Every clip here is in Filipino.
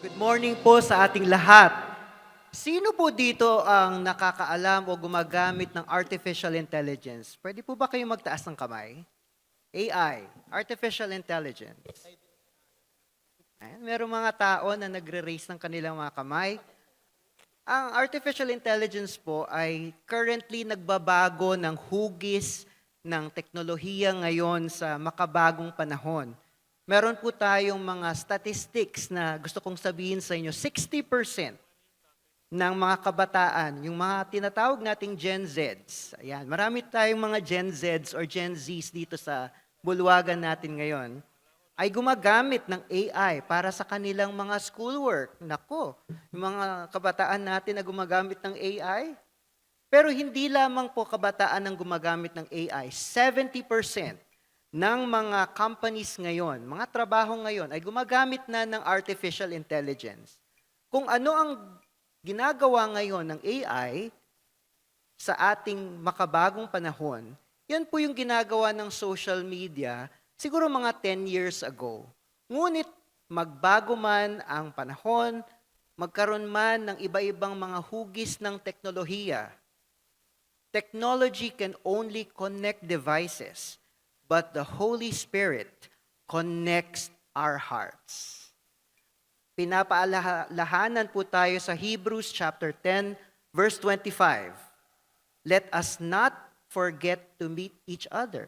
Good morning po sa ating lahat. Sino po dito ang nakakaalam o gumagamit ng artificial intelligence? Pwede po ba kayong magtaas ng kamay? AI, artificial intelligence. Ayan, merong mga tao na nagre-raise ng kanilang mga kamay. Ang artificial intelligence po ay currently nagbabago ng hugis ng teknolohiya ngayon sa makabagong panahon. Meron po tayong mga statistics na gusto kong sabihin sa inyo, 60% ng mga kabataan, yung mga tinatawag nating Gen Zs. Ayan, marami tayong mga Gen Zs or Gen Zs dito sa bulwagan natin ngayon, ay gumagamit ng AI para sa kanilang mga schoolwork. Nako, yung mga kabataan natin na gumagamit ng AI. Pero hindi lamang po kabataan ang gumagamit ng AI. 70% ng mga companies ngayon, mga trabaho ngayon, ay gumagamit na ng artificial intelligence. Kung ano ang ginagawa ngayon ng AI sa ating makabagong panahon, yan po yung ginagawa ng social media siguro mga 10 years ago. Ngunit magbago man ang panahon, magkaroon man ng iba-ibang mga hugis ng teknolohiya, technology can only connect devices, but the Holy Spirit connects our hearts. Pinapaalahanan po tayo sa Hebrews chapter 10, verse 25. Let us not forget to meet each other.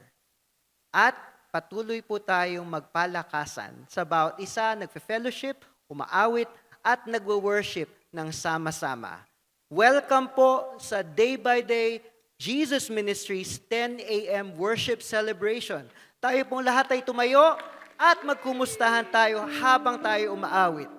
At patuloy po tayong magpalakasan sa bawat isa, nagfe-fellowship, umaawit, at nagwo-worship ng sama-sama. Welcome po sa Day by Day Jesus Ministries 10 a.m. worship celebration. Tayo pong lahat ay tumayo at magkumustahan tayo habang tayo umaawit.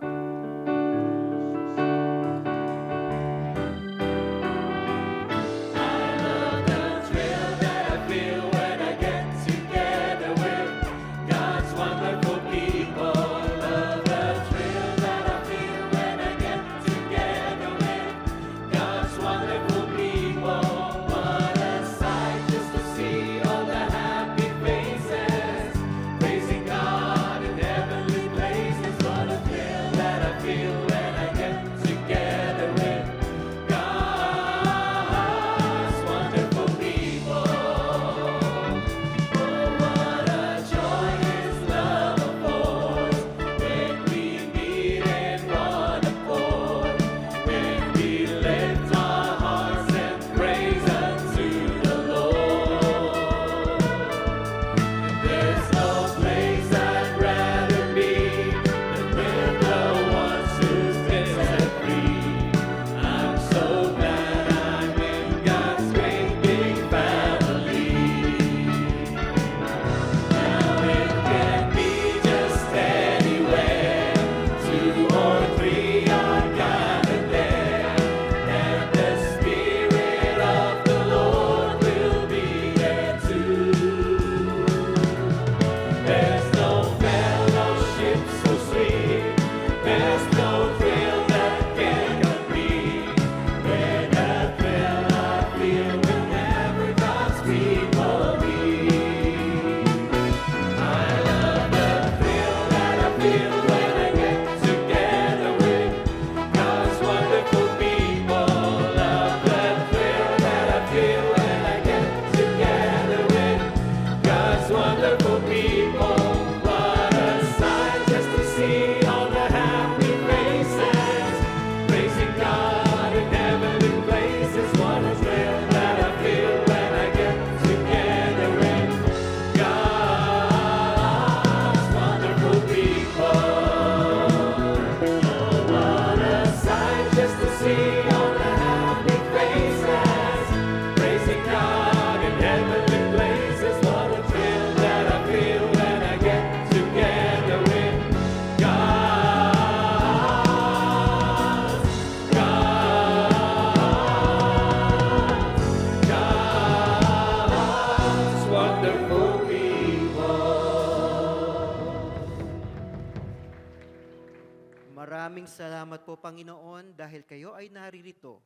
Maraming salamat po, Panginoon, dahil kayo ay naririto.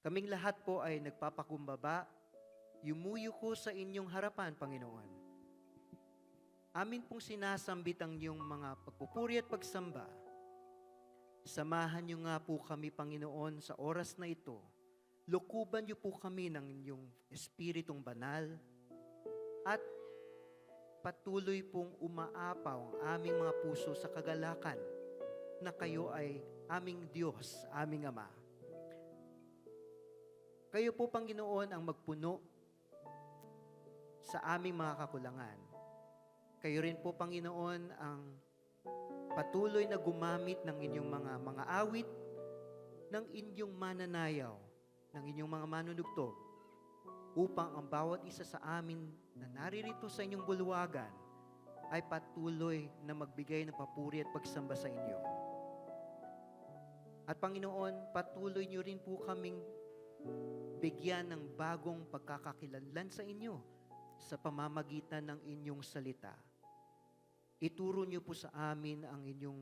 Kaming lahat po ay nagpapakumbaba, yumuyuko sa inyong harapan, Panginoon. Amin pong sinasambit ang iyong mga pagpupuri at pagsamba Samahan niyo nga po kami, Panginoon, sa oras na ito. Lukuban niyo po kami ng inyong Espiritong Banal at patuloy pong umaapaw ang aming mga puso sa kagalakan na kayo ay aming Diyos, aming Ama. Kayo po, Panginoon, ang magpuno sa aming mga kakulangan. Kayo rin po, Panginoon, ang patuloy na gumamit ng inyong mga awit, ng inyong mananayaw, ng inyong mga manunugtog, upang ang bawat isa sa amin na naririto sa inyong bulwagan ay patuloy na magbigay ng papuri at pagsamba sa inyo. At Panginoon, patuloy niyo rin po kaming bigyan ng bagong pagkakakilanlan sa inyo sa pamamagitan ng inyong salita. Ituro niyo po sa amin ang inyong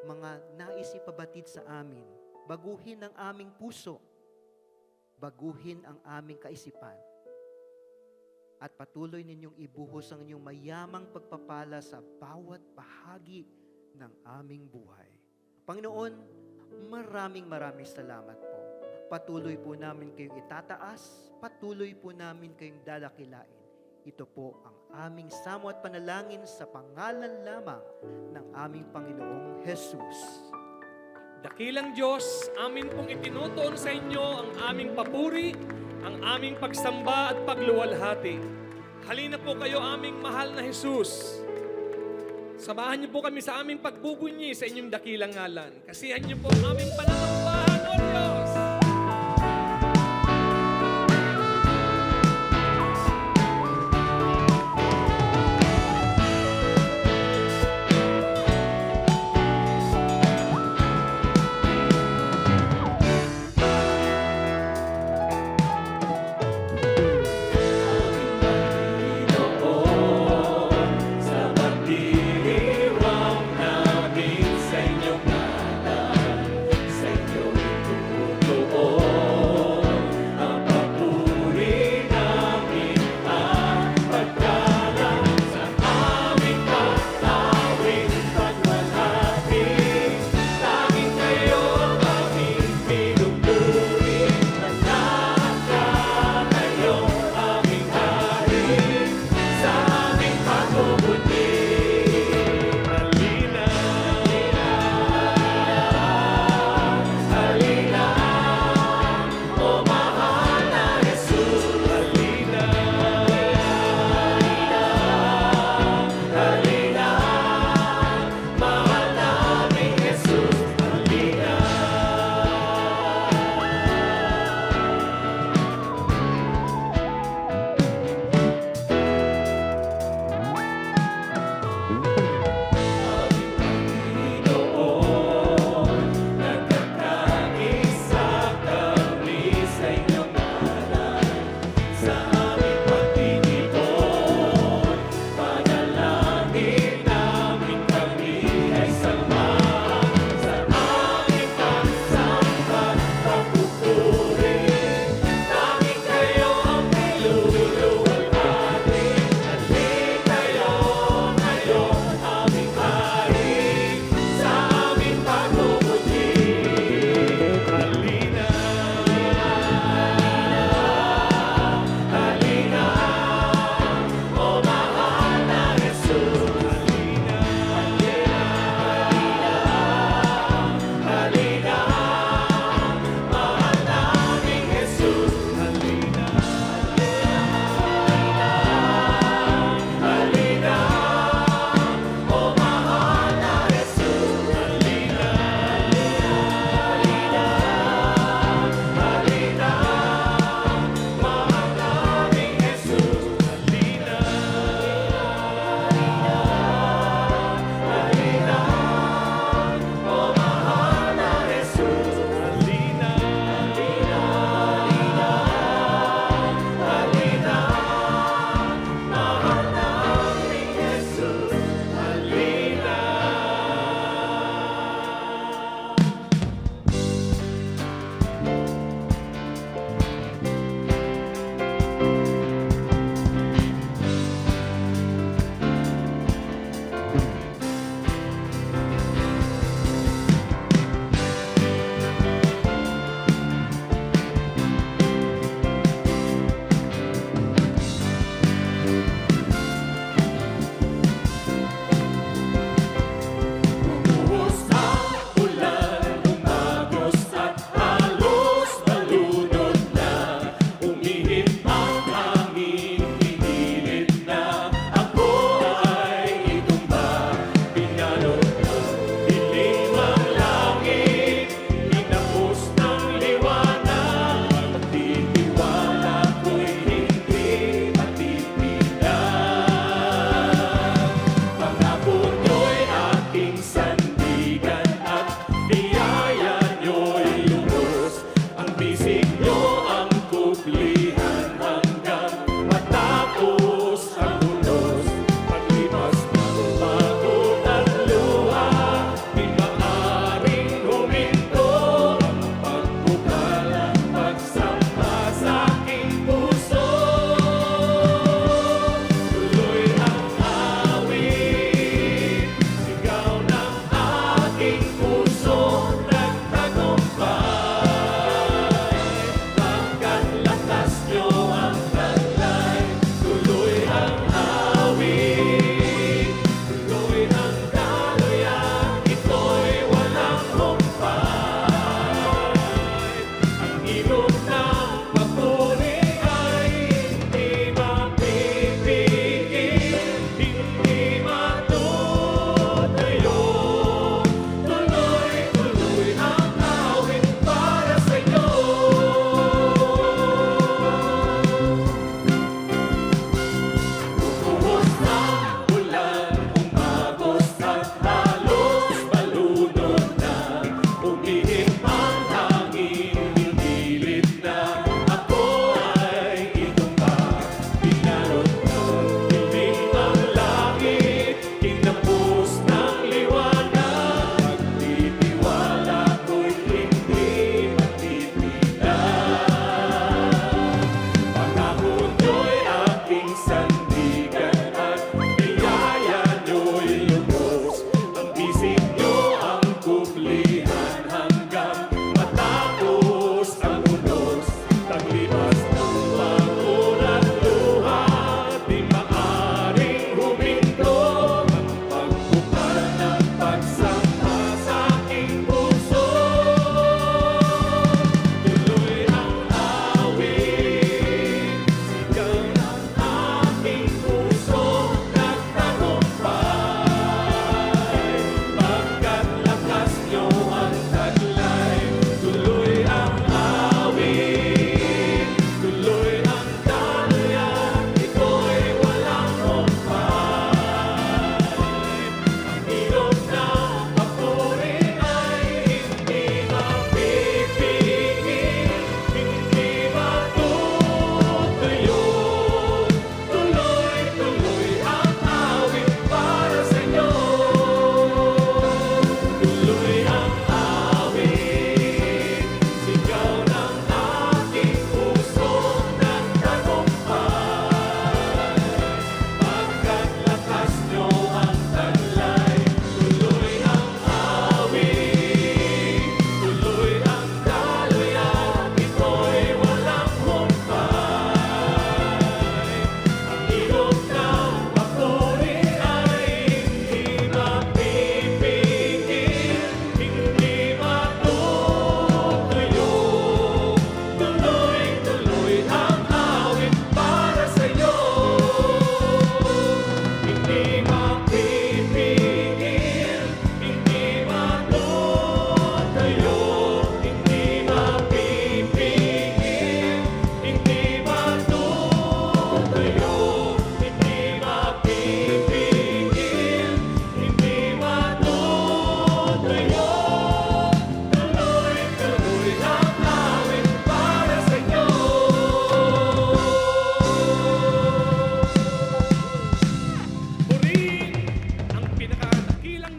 mga nais ipabatid sa amin. Baguhin ang aming puso. Baguhin ang aming kaisipan. At patuloy ninyong ibuhos ang inyong mayamang pagpapala sa bawat bahagi ng aming buhay. Panginoon, maraming salamat po. Patuloy po namin kayong itataas, patuloy po namin kayong dalakilain. Ito po ang aming samo at panalangin sa pangalan lamang ng aming Panginoong Jesus. Dakilang Diyos, amin pong itinutuon sa inyo ang aming papuri, ang aming pagsamba at pagluwalhati. Halina po kayo aming mahal na Jesus. Samahan niyo po kami sa aming pagbubunyi sa inyong dakilang ngalan. Kasihan niyo po ang aming pananambahan, O Diyos! Sa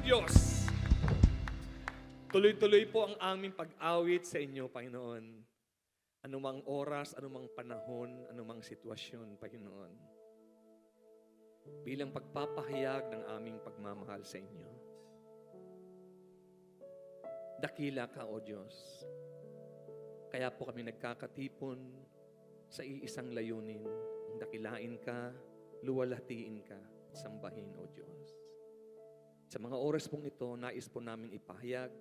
Diyos. Tuloy-tuloy po ang aming pag-awit sa inyo, Panginoon. Anumang oras, anumang panahon, anumang sitwasyon, Panginoon. Bilang pagpapahayag ng aming pagmamahal sa inyo. Dakila ka, O Diyos. Kaya po kami nagkakatipon sa iisang layunin. Dakilain ka, luwalhatiin ka, at sambahin, O Diyos. Sa mga oras pong ito, nais po namin ipahayag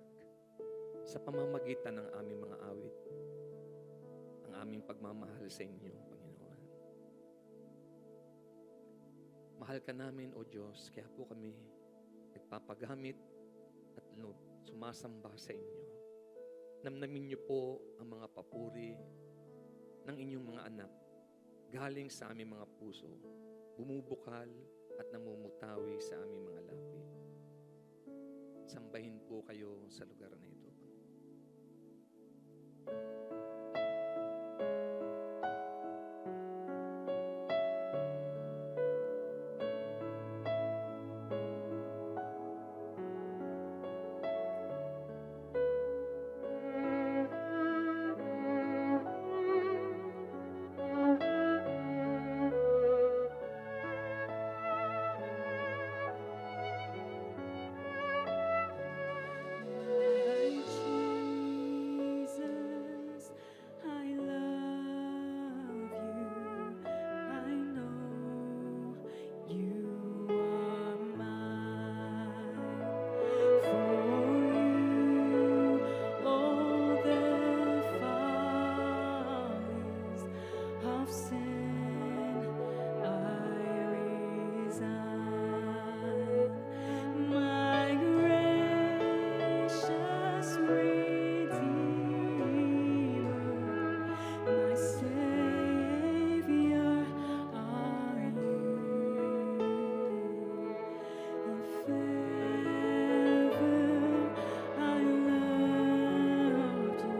sa pamamagitan ng aming mga awit, ang aming pagmamahal sa inyo, Panginoon. Mahal ka namin, O Diyos, kaya po kami nagpapagamit at sumasamba sa inyo. Namnamin niyo po ang mga papuri ng inyong mga anak galing sa aming mga puso, bumubukal at namumutawi sa aming mga labi. Sambahin po kayo sa lugar na ito. Jesus, I love you. I know you are mine. For you, all the follies of sin I resign. My gracious Redeemer, my Savior are you. If ever I loved you,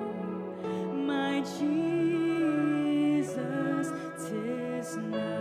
my Jesus, 'tis now.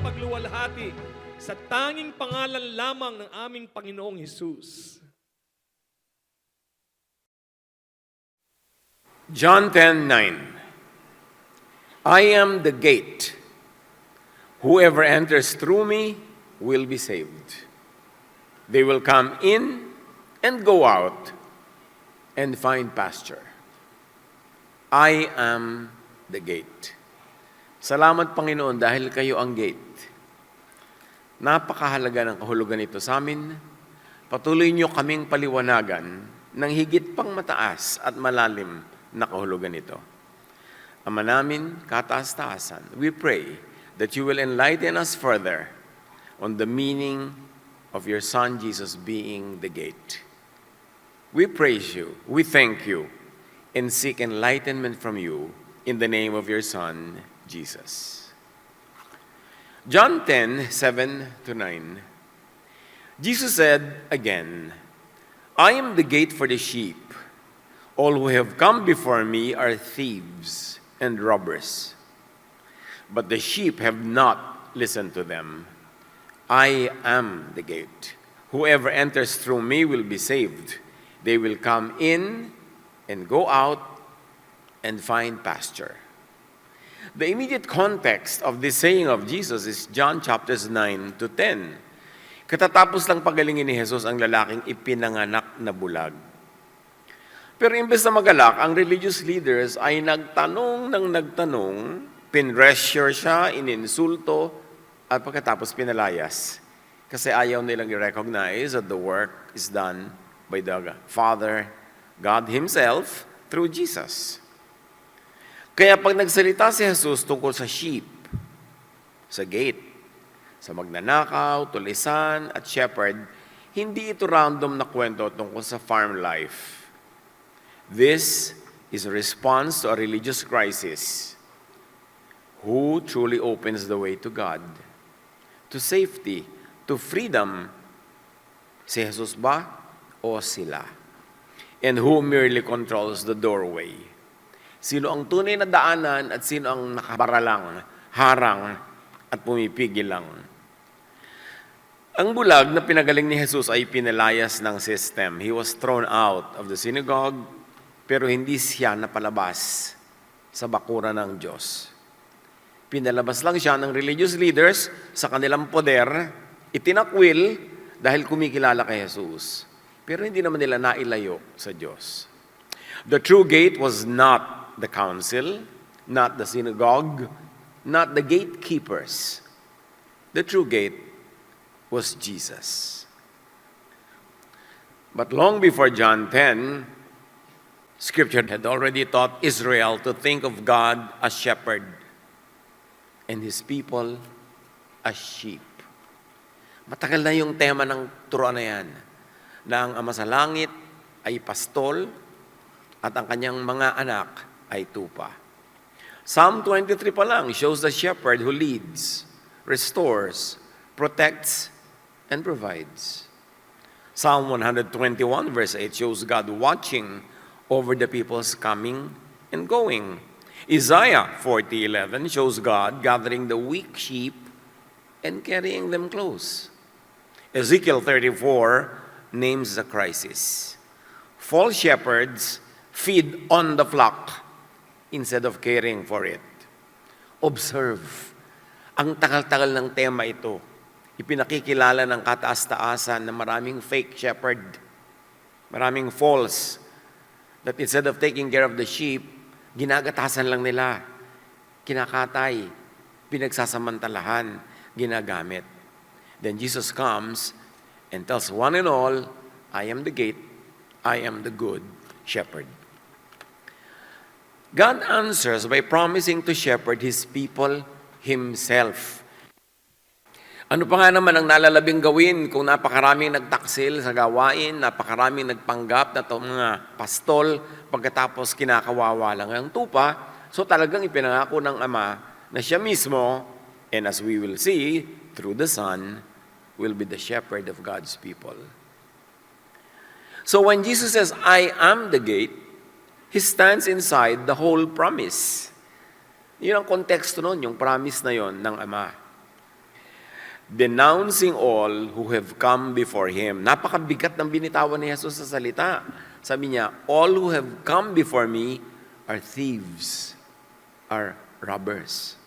pagluwalhati sa tanging pangalan lamang ng aming Panginoong Hesus. John 10:9. I am the gate. Whoever enters through me will be saved. They will come in and go out and find pasture. I am the gate. Salamat Panginoon dahil kayo ang gate. Napakahalaga ng kahulugan ito sa amin. Patuloy niyo kaming paliwanagan ng higit pang mataas at malalim na kahulugan ito. Ama namin, kataas-taasan, we pray that you will enlighten us further on the meaning of your Son Jesus being the gate. We praise you, we thank you, and seek enlightenment from you in the name of your Son, Jesus. John 10:7-9. Jesus said again, I am the gate for the sheep. All who have come before me are thieves and robbers, but the sheep have not listened to them. I am the gate. Whoever enters through me will be saved. They will come in and go out and find pasture. The immediate context of this saying of Jesus is John chapters 9-10. Katatapos lang pagalingin ni Jesus ang lalaking ipinanganak na bulag. Pero imbes na magalak, ang religious leaders ay nagtanong, pinressure siya, ininsulto, at pagkatapos pinalayas. Kasi ayaw nilang i-recognize that the work is done by the Father, God Himself, through Jesus. Kaya pag nagsalita si Jesus tungkol sa sheep, sa gate, sa magnanakaw, tulisan, at shepherd, hindi ito random na kwento tungkol sa farm life. This is a response to a religious crisis. Who truly opens the way to God, to safety, to freedom? Si Jesus ba o sila? And who merely controls the doorway? Sino ang tunay na daanan at sino ang nakabaralang, harang at pumipigil lang? Ang bulag na pinagaling ni Jesus ay pinalayas ng system. He was thrown out of the synagogue, pero hindi siya napalabas sa bakuran ng Diyos. Pinalabas lang siya ng religious leaders sa kanilang poder, itinakwil dahil kumikilala kay Jesus. Pero hindi naman nila nailayo sa Diyos. The true gate was not the council, not the synagogue, not the gatekeepers. The true gate was Jesus. But long before John 10, Scripture had already taught Israel to think of God as shepherd and His people as sheep. Matagal na yung tema ng turuan na yan, na ang Ama sa Langit ay pastol at ang kanyang mga anak ay tupa. Psalm 23 pa lang shows the shepherd who leads, restores, protects, and provides. Psalm 121 verse 8 shows God watching over the people's coming and going. Isaiah 40:11 shows God gathering the weak sheep and carrying them close. Ezekiel 34 names the crisis. False shepherds feed on the flock instead of caring for it. Observe, ang tagal-tagal ng tema ito. Ipinakikilala ng kataas-taasan na maraming fake shepherd, maraming false, that instead of taking care of the sheep, ginagatasan lang nila, kinakatay, pinagsasamantalahan, ginagamit. Then Jesus comes and tells one and all, I am the gate, I am the good shepherd. God answers by promising to shepherd His people Himself. Ano pa nga naman ang nalalabing gawin kung napakaraming nagtaksil sa gawain, napakaraming nagpanggap na mga pastol, pagkatapos kinakawawa lang ang tupa, so talagang ipinangako ng Ama na siya mismo, and as we will see, through the Son, will be the shepherd of God's people. So when Jesus says, I am the gate, He stands inside the whole promise. Yun ang konteksto nun, yung promise na yon ng Ama. denouncing all who have come before him. Napakabigat ng binitawan ni Jesus sa salita. Sabi niya, all who have come before me are thieves, are robbers.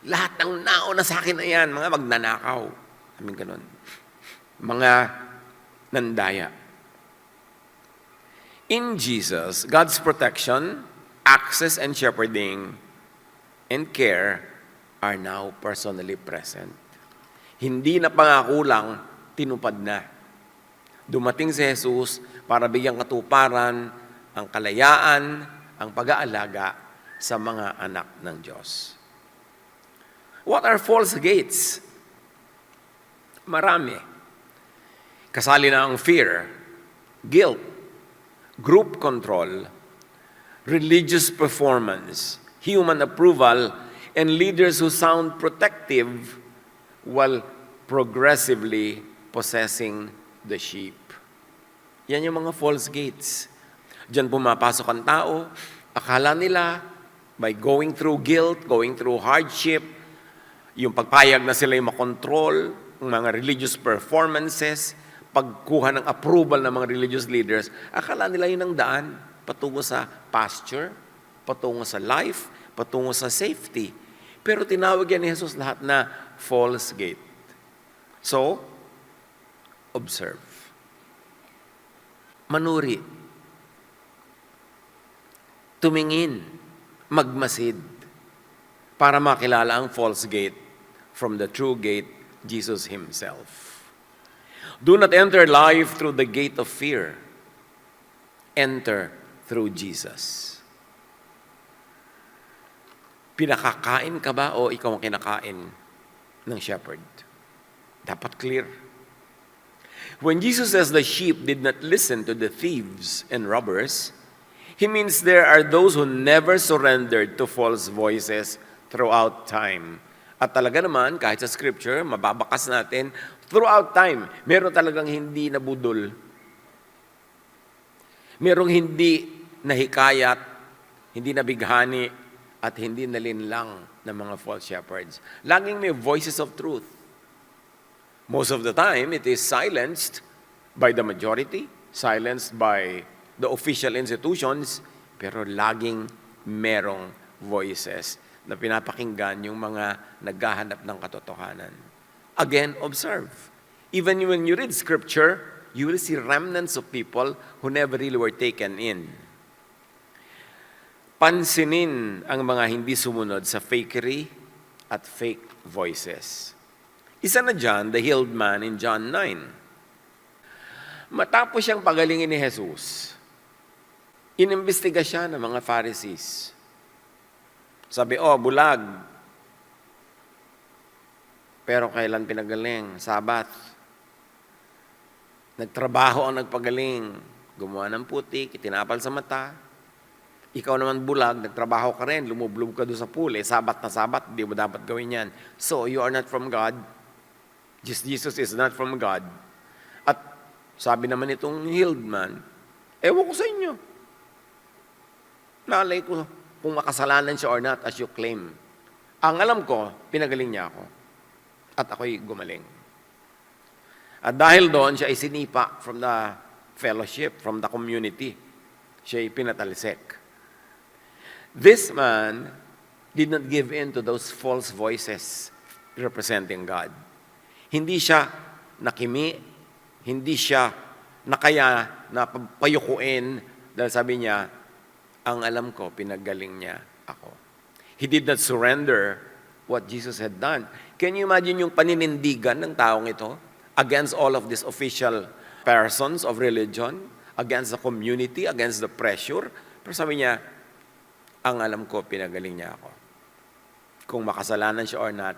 Lahat ng nauna sa akin na yan, mga magnanakaw. Sabi ganun. Mga nandaya. In Jesus, God's protection, access, and shepherding and care are now personally present. Hindi na pangako lang, tinupad na. Dumating si Jesus para bigyang katuparan ang kalayaan, ang pag-aalaga sa mga anak ng Diyos. What are false gates? Marami. Kasali na ang fear, guilt, group control, religious performance, human approval, and leaders who sound protective while progressively possessing the sheep. Yan yung mga false gates. Diyan pumapasok ang tao, akala nila by going through guilt, going through hardship, yung pagpayag na sila yung makontrol, ng mga religious performances, pagkuha ng approval ng mga religious leaders, akala nila yun ang daan patungo sa pasture, patungo sa life, patungo sa safety. Pero tinawag yan ni Jesus lahat na false gate. So, observe. Manuri. Tumingin. Magmasid. Para makilala ang false gate from the true gate, Jesus Himself. Do not enter life through the gate of fear. Enter through Jesus. Pinakakain ka ba o ikaw ang kinakain ng shepherd? Dapat clear. When Jesus says the sheep did not listen to the thieves and robbers, He means there are those who never surrendered to false voices throughout time. At talaga naman, kahit sa scripture, mababakas natin, throughout time, meron talagang hindi nabudol. Merong hindi nahikayat, hindi nabighani, at hindi nalinlang ng mga false shepherds. Laging may voices of truth. Most of the time, it is silenced by the majority, silenced by the official institutions, pero laging merong voices na pinapakinggan yung mga naghahanap ng katotohanan. Again, observe. Even when you read scripture, you will see remnants of people who never really were taken in. Pansinin ang mga hindi sumunod sa fakery at fake voices. Isa na dyan, the healed man in John 9. Matapos siyang pagalingin ni Jesus, inimbestiga siya ng mga Pharisees. Sabi, bulag. Pero kailan pinagaling? Sabat. Nagtrabaho ang nagpagaling. Gumawa ng putik, itinapal sa mata. Ikaw naman bulag, nagtrabaho ka rin, lumublob ka doon sa pool, sabat na sabat, hindi mo dapat gawin yan. So, you are not from God. Jesus is not from God. At sabi naman itong healed man, ewan ko sa inyo. Nalay ko kung makasalanan siya or not as you claim. Ang alam ko, pinagaling niya ako. At ako'y gumaling. At dahil doon, siya ay sinipa from the fellowship, from the community. Siya ay pinatalsik. This man did not give in to those false voices representing God. Hindi siya nakimi, hindi siya nakaya na payukuin dahil sabi niya, ang alam ko, pinagaling niya ako. He did not surrender what Jesus had done. Can you imagine yung paninindigan ng taong ito against all of these official persons of religion, against the community, against the pressure? Pero sabi niya, ang alam ko, pinagaling niya ako. Kung makasalanan siya or not,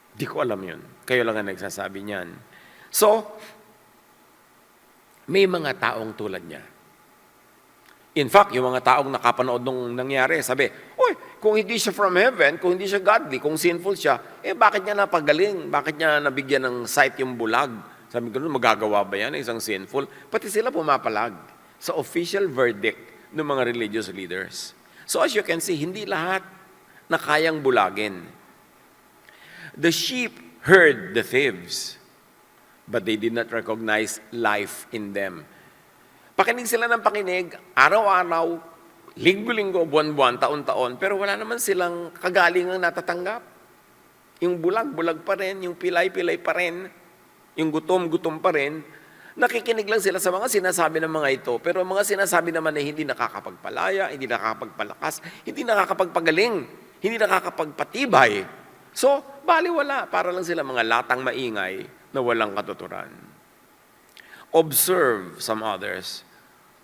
di ko alam yun. Kayo lang ang nagsasabi niyan. So, may mga taong tulad niya. In fact, yung mga taong nakapanood nung nangyari, sabi, kung hindi siya from heaven, kung hindi siya godly, kung sinful siya, bakit niya napagaling? Bakit niya nabigyan ng sight yung bulag? Sabi ko, magagawa ba yan, isang sinful? Pati sila pumapalag sa official verdict ng mga religious leaders. So as you can see, hindi lahat na kayang bulagin. The sheep heard the thieves, but they did not recognize life in them. Pakinig sila ng pakinig, araw-araw, linggo-linggo, buwan-buwan, taon-taon, pero wala naman silang kagalingang natatanggap. Yung bulag-bulag pa rin, yung pilay-pilay pa rin, yung gutom-gutom pa rin, nakikinig lang sila sa mga sinasabi ng mga ito, pero ang mga sinasabi naman ay hindi nakakapagpalaya, hindi nakakapagpalakas, hindi nakakapagpagaling, hindi nakakapagpatibay. So, baliwala, para lang sila mga latang maingay na walang katuturan. Observe some others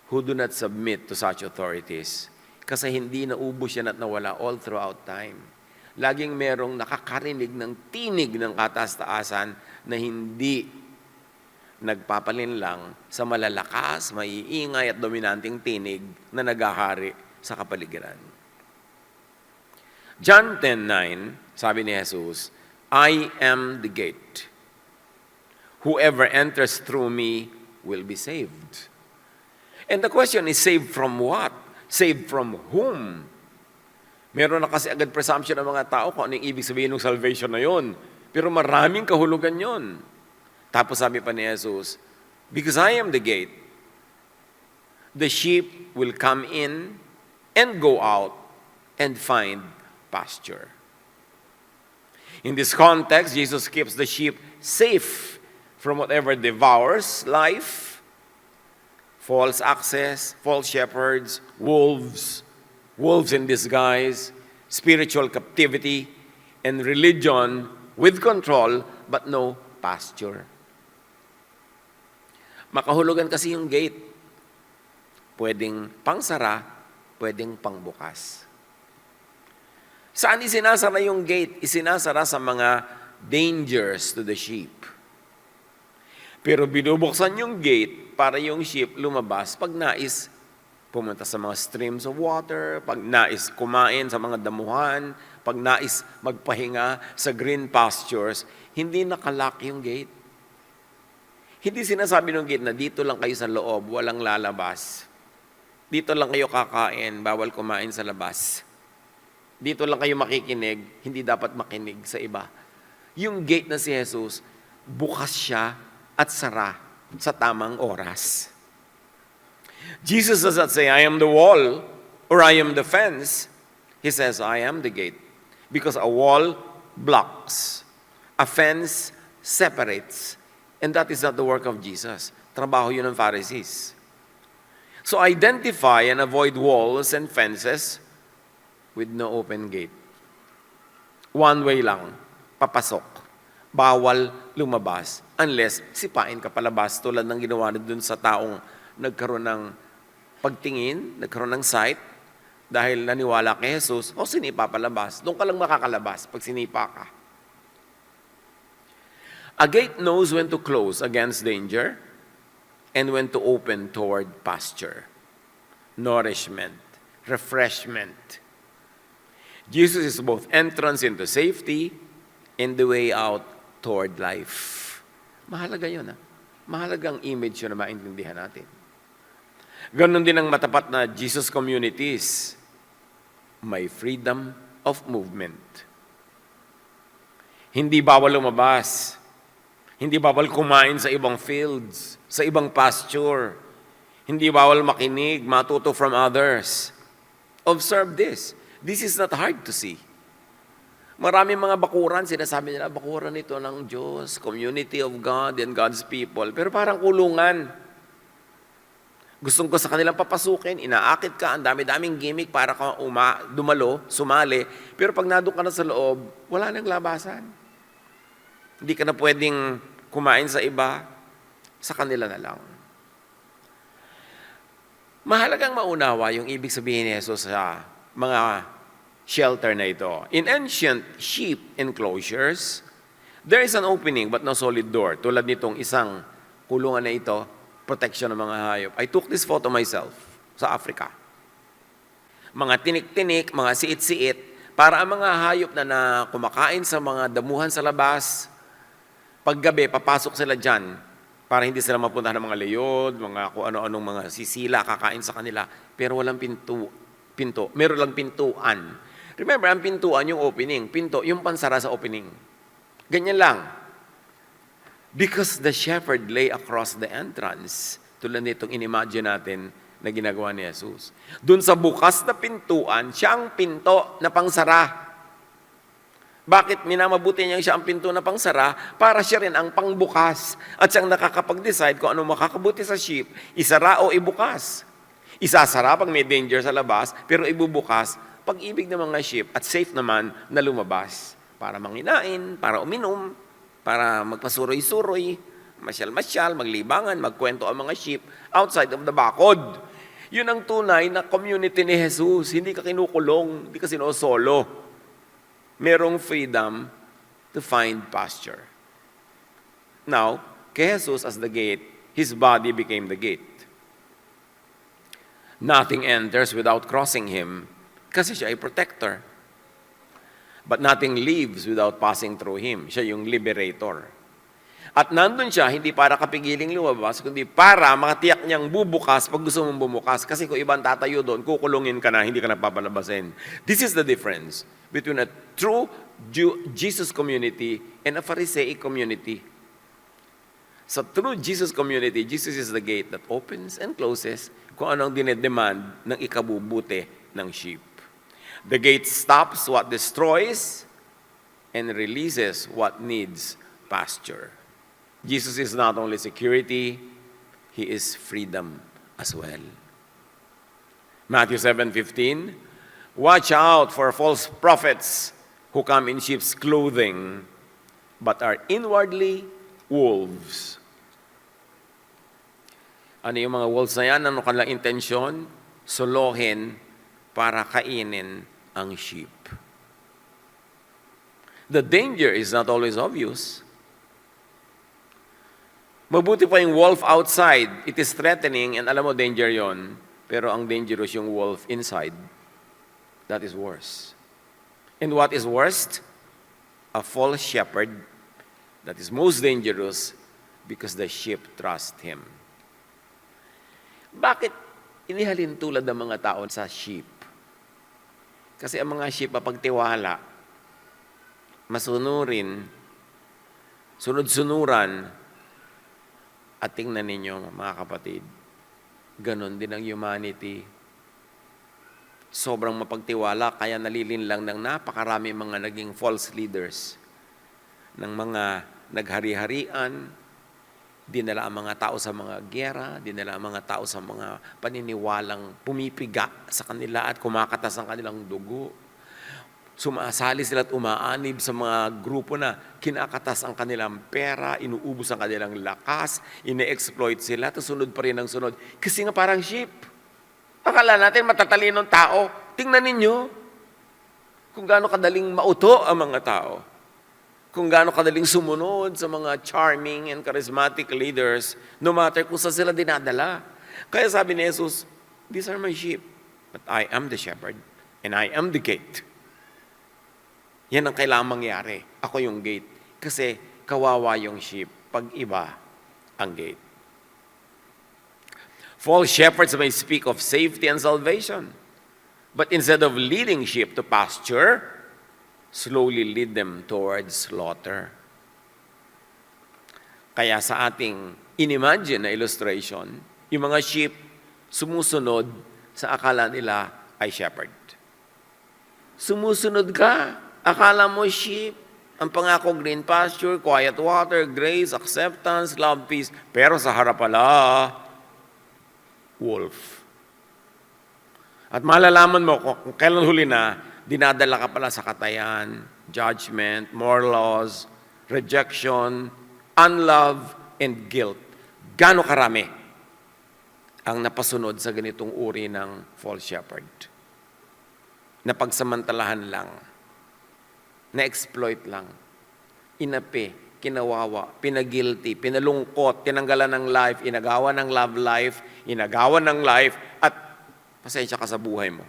who do not submit to such authorities. Kasi hindi naubos yan at nawala all throughout time. Laging merong nakakarinig ng tinig ng kataas-taasan na hindi nagpapalinlang sa malalakas, maiingay at dominanteng tinig na nagahari sa kapaligiran. John 10:9, sabi ni Jesus, I am the gate. Whoever enters through me will be saved. And the question is, saved from what? Saved from whom? Meron na kasi agad presumption ng mga tao kung ano yung ibig sabihin ng salvation na yun. Pero maraming kahulugan yun. Tapos sabi pa ni Jesus, because I am the gate, the sheep will come in and go out and find pasture. In this context, Jesus keeps the sheep safe from whatever devours life, false access, false shepherds, wolves in disguise, spiritual captivity, and religion with control but no pasture. Makahulugan kasi yung gate. Pwedeng pangsara, pwedeng pangbukas. Saan isinasara yung gate? Isinasara sa mga dangers to the sheep. Pero binubuksan yung gate para yung sheep lumabas pag nais pumunta sa mga streams of water, pag nais kumain sa mga damuhan, pag nais magpahinga sa green pastures, hindi nakalock yung gate. Hindi sinasabi ng gate na dito lang kayo sa loob, walang lalabas. Dito lang kayo kakain, bawal kumain sa labas. Dito lang kayo makikinig, hindi dapat makinig sa iba. Yung gate na si Jesus, bukas siya at sara sa tamang oras. Jesus does not say, I am the wall or I am the fence. He says, I am the gate. Because a wall blocks, a fence separates, and that is not the work of Jesus. Trabaho yun ng Pharisees. So identify and avoid walls and fences with no open gate. One way lang, papasok. Bawal lumabas unless sipain ka palabas tulad ng ginawa dun sa taong nagkaroon ng pagtingin, nagkaroon ng sight dahil naniwala kay Jesus, o sinipa palabas. Doon ka lang makakalabas pag sinipa ka. A gate knows when to close against danger and when to open toward pasture, nourishment, refreshment. Jesus is both entrance into safety and the way out toward life. Mahalaga yun, ha? Mahalagang image yun na maintindihan natin. Ganon din ang matapat na Jesus communities. May freedom of movement. Hindi bawal lumabas. Hindi bawal kumain sa ibang fields, sa ibang pasture. Hindi bawal makinig, matuto from others. Observe this. This is not hard to see. Maraming mga bakuran, sinasabi nila, bakuran ito ng Diyos, community of God and God's people. Pero parang kulungan. Gustong ko sa kanilang papasukin, inaakit ka, ang dami-daming gimmick para ka dumalo, sumali. Pero pag nandun ka na sa loob, wala nang labasan. Hindi ka na pwedeng kumain sa iba, sa kanila na lang. Mahalagang maunawa yung ibig sabihin ni Jesus sa mga shelter na ito. In ancient sheep enclosures, there is an opening but no solid door. Tulad nitong isang kulungan na ito, protection ng mga hayop. I took this photo myself sa Africa. Mga tinik-tinik, mga siit-siit, para ang mga hayop na kumakain sa mga damuhan sa labas, paggabi, papasok sila dyan para hindi sila mapuntahan ng mga leod, mga kung ano-anong mga sisila, kakain sa kanila. Pero walang pinto. Meron lang pintuan. Remember, ang pintuan yung opening. Pinto, yung pansara sa opening. Ganyan lang. Because the shepherd lay across the entrance, tulad nitong inimagine natin na ginagawa ni Jesus. Doon sa bukas na pintuan, siya ang pinto na pangsara. Bakit minamabuti niya siya ang pinto na pangsara? Para siya rin ang pangbukas. At siyang nakakapag-decide kung ano makakabuti sa sheep, isara o ibukas. Isasara pag may danger sa labas, pero ibubukas pag-ibig ng mga sheep at safe naman na lumabas. Para manginain, para uminom, para magpasuroy-suroy, masyal-masyal, maglibangan, magkwento ang mga sheep outside of the bakod. Yun ang tunay na community ni Jesus. Hindi ka kinukulong, hindi ka sinosolo. Merong freedom to find pasture. Now, kay Jesus as the gate, his body became the gate. Nothing enters without crossing him kasi siya ay protector. But nothing leaves without passing through him. Siya yung liberator. At nandun siya, hindi para kapigiling lumabas, kundi para makatiyak niyang bubukas pag gusto mong bumukas. Kasi kung ibang tatayo doon, kukulungin ka na, hindi ka na papalabasin. This is the difference between a true Jesus community and a Pharisaic community. Sa true Jesus community, Jesus is the gate that opens and closes kung anong dinedemand ng ikabubuti ng sheep. The gate stops what destroys and releases what needs pasture. Jesus is not only security, he is freedom as well. Matthew 7:15, watch out for false prophets who come in sheep's clothing, but are inwardly wolves. Ano yung mga wolves na yan? Ano kanilang intensyon? Solohin para kainin ang sheep. The danger is not always obvious. Mabuti pa yung wolf outside. It is threatening and alam mo danger yon. Pero ang dangerous yung wolf inside. That is worse. And what is worst? A false shepherd that is most dangerous because the sheep trust him. Bakit inihalin tulad ng mga tao sa sheep? Kasi ang mga sheep mapagtiwala, masunurin, sunod-sunuran, at tingnan ninyo, mga kapatid, ganon din ang humanity. Sobrang mapagtiwala, kaya nalilinlang ng napakarami mga naging false leaders, ng mga naghari-harian, dinala ang mga tao sa mga giyera, dinala ang mga tao sa mga paniniwalang pumipiga sa kanila at kumakatas ang kanilang dugo. Sumasali sila at umaanib sa mga grupo na kinakatas ang kanilang pera, inuubos ang kanilang lakas, ine-exploit sila, at sunod pa rin ang sunod. Kasi nga parang sheep. Akala natin matatalinong tao. Tingnan ninyo kung gaano kadaling mauto ang mga tao. Kung gaano kadaling sumunod sa mga charming and charismatic leaders, no matter kung saan sila dinadala. Kaya sabi ni Jesus, these are my sheep, but I am the shepherd, and I am the gate. Yan ang kailangang mangyari. Ako yung gate. Kasi kawawa yung sheep pag iba ang gate. False shepherds may speak of safety and salvation. But instead of leading sheep to pasture, slowly lead them towards slaughter. Kaya sa ating inimagine na illustration, yung mga sheep sumusunod sa akala nila ay shepherd. Sumusunod ka. Akala mo sheep, ang pangako green pasture, quiet water, grace, acceptance, love, peace. Pero sa harap pala, wolf. At malalaman mo kung kailan huli na, dinadala ka pala sa katayan, judgment, more laws, rejection, unlove, and guilt. Gaano karami ang napasunod sa ganitong uri ng false shepherd? Napagsamantalahan lang. Na-exploit lang. Inapi, kinawawa, pinagilty, pinalungkot, tinanggalan ng life, inagawan ng love life, inagawan ng life, at pasensya ka sa buhay mo.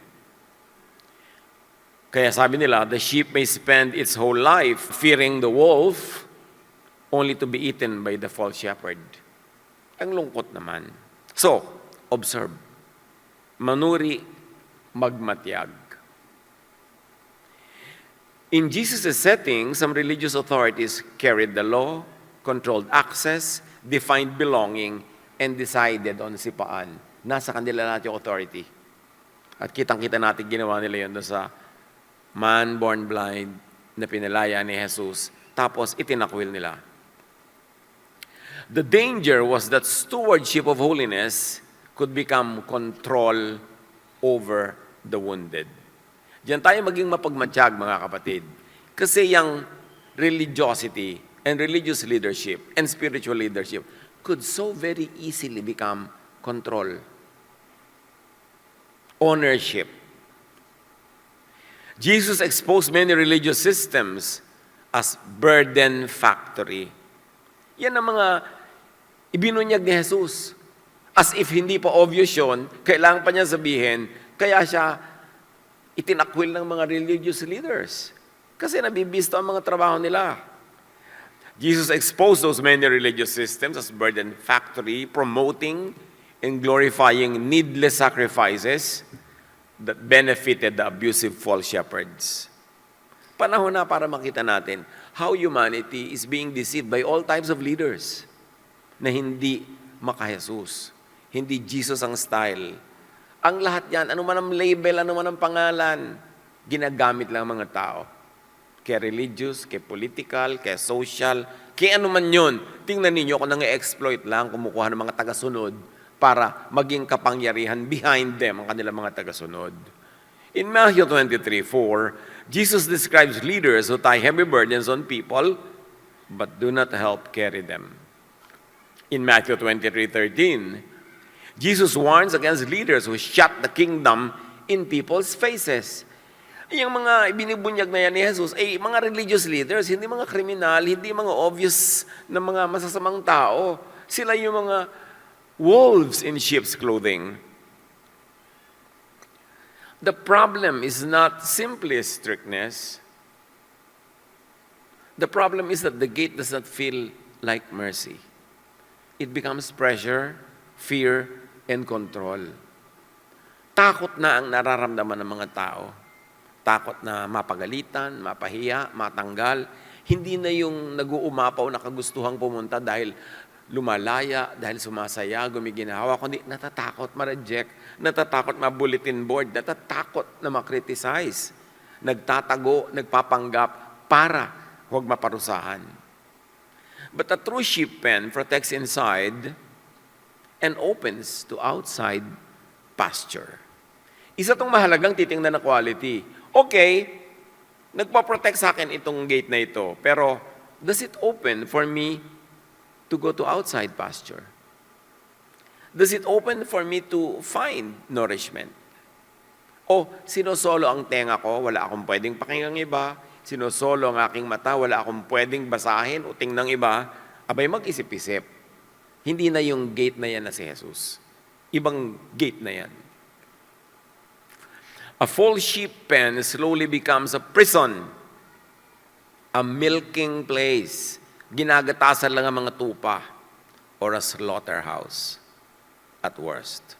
Kaya sabi nila, the sheep may spend its whole life fearing the wolf only to be eaten by the false shepherd. Ang lungkot naman. So, observe. Manuri, magmatyag. In Jesus' setting, some religious authorities carried the law, controlled access, defined belonging, and decided on sipaan. Nasa kanila lahat yung authority. At kitang-kita natin ginawa nila yun doon sa man born blind na pinalaya ni Jesus. Tapos itinakwil nila. The danger was that stewardship of holiness could become control over the wounded. Diyan tayo maging mapagmatsyag, mga kapatid. Kasi yung religiosity and religious leadership and spiritual leadership could so very easily become control, ownership. Jesus exposed many religious systems as burden factory. Yan ang mga ibinunyag ni Jesus. As if hindi pa obvious yun, kailangan pa niya sabihin, kaya siya itinakwil ng mga religious leaders. Kasi nabibisto ang mga trabaho nila. Jesus exposed those many religious systems as burden factory, promoting and glorifying needless sacrifices that benefited the abusive false shepherds. Panahon na para makita natin how humanity is being deceived by all types of leaders na hindi maka-Jesus. Hindi Jesus ang style. Ang lahat yan, ano man ang label, ano man ang pangalan, ginagamit lang mga tao. Kaya religious, kaya political, kaya social, kaya ano man yun. Tingnan ninyo kung nang-exploit lang, kumukuha ng mga tagasunod para maging kapangyarihan behind them ang kanilang mga tagasunod. In Matthew 23:4, Jesus describes leaders who tie heavy burdens on people but do not help carry them. In Matthew 23:13, Jesus warns against leaders who shut the kingdom in people's faces. Yung mga ibinibunyag na yan ni Jesus, mga religious leaders, hindi mga kriminal, hindi mga obvious na mga masasamang tao. Sila yung mga wolves in sheep's clothing. The problem is not simply strictness. The problem is that the gate does not feel like mercy. It becomes pressure, fear, and control. Takot na ang nararamdaman ng mga tao. Takot na mapagalitan, mapahiya, matanggal. Hindi na yung nag-uumapaw na kagustuhang pumunta dahil lumalaya, dahil sumasaya, gumiginawa, kundi natatakot ma-reject, natatakot ma-bulletin board, natatakot na ma-criticize, nagtatago, nagpapanggap para huwag maparusahan. But a true sheep pen protects inside and opens to outside pasture. Isa tong mahalagang titingnan na quality. Okay, nagpa-protect sa akin itong gate na ito, pero does it open for me to go to outside pasture? Does it open for me to find nourishment? O sinosolo ang tenga ko, wala akong pwedeng pakinggang iba, sinosolo ang aking mata, wala akong pwedeng basahin o tingnan iba, abay mag-isip-isip. Hindi na yung gate na yan na si Jesus. Ibang gate na yan. A full sheep pen slowly becomes a prison, a milking place, ginagatasan lang ang mga tupa, or a slaughterhouse at worst.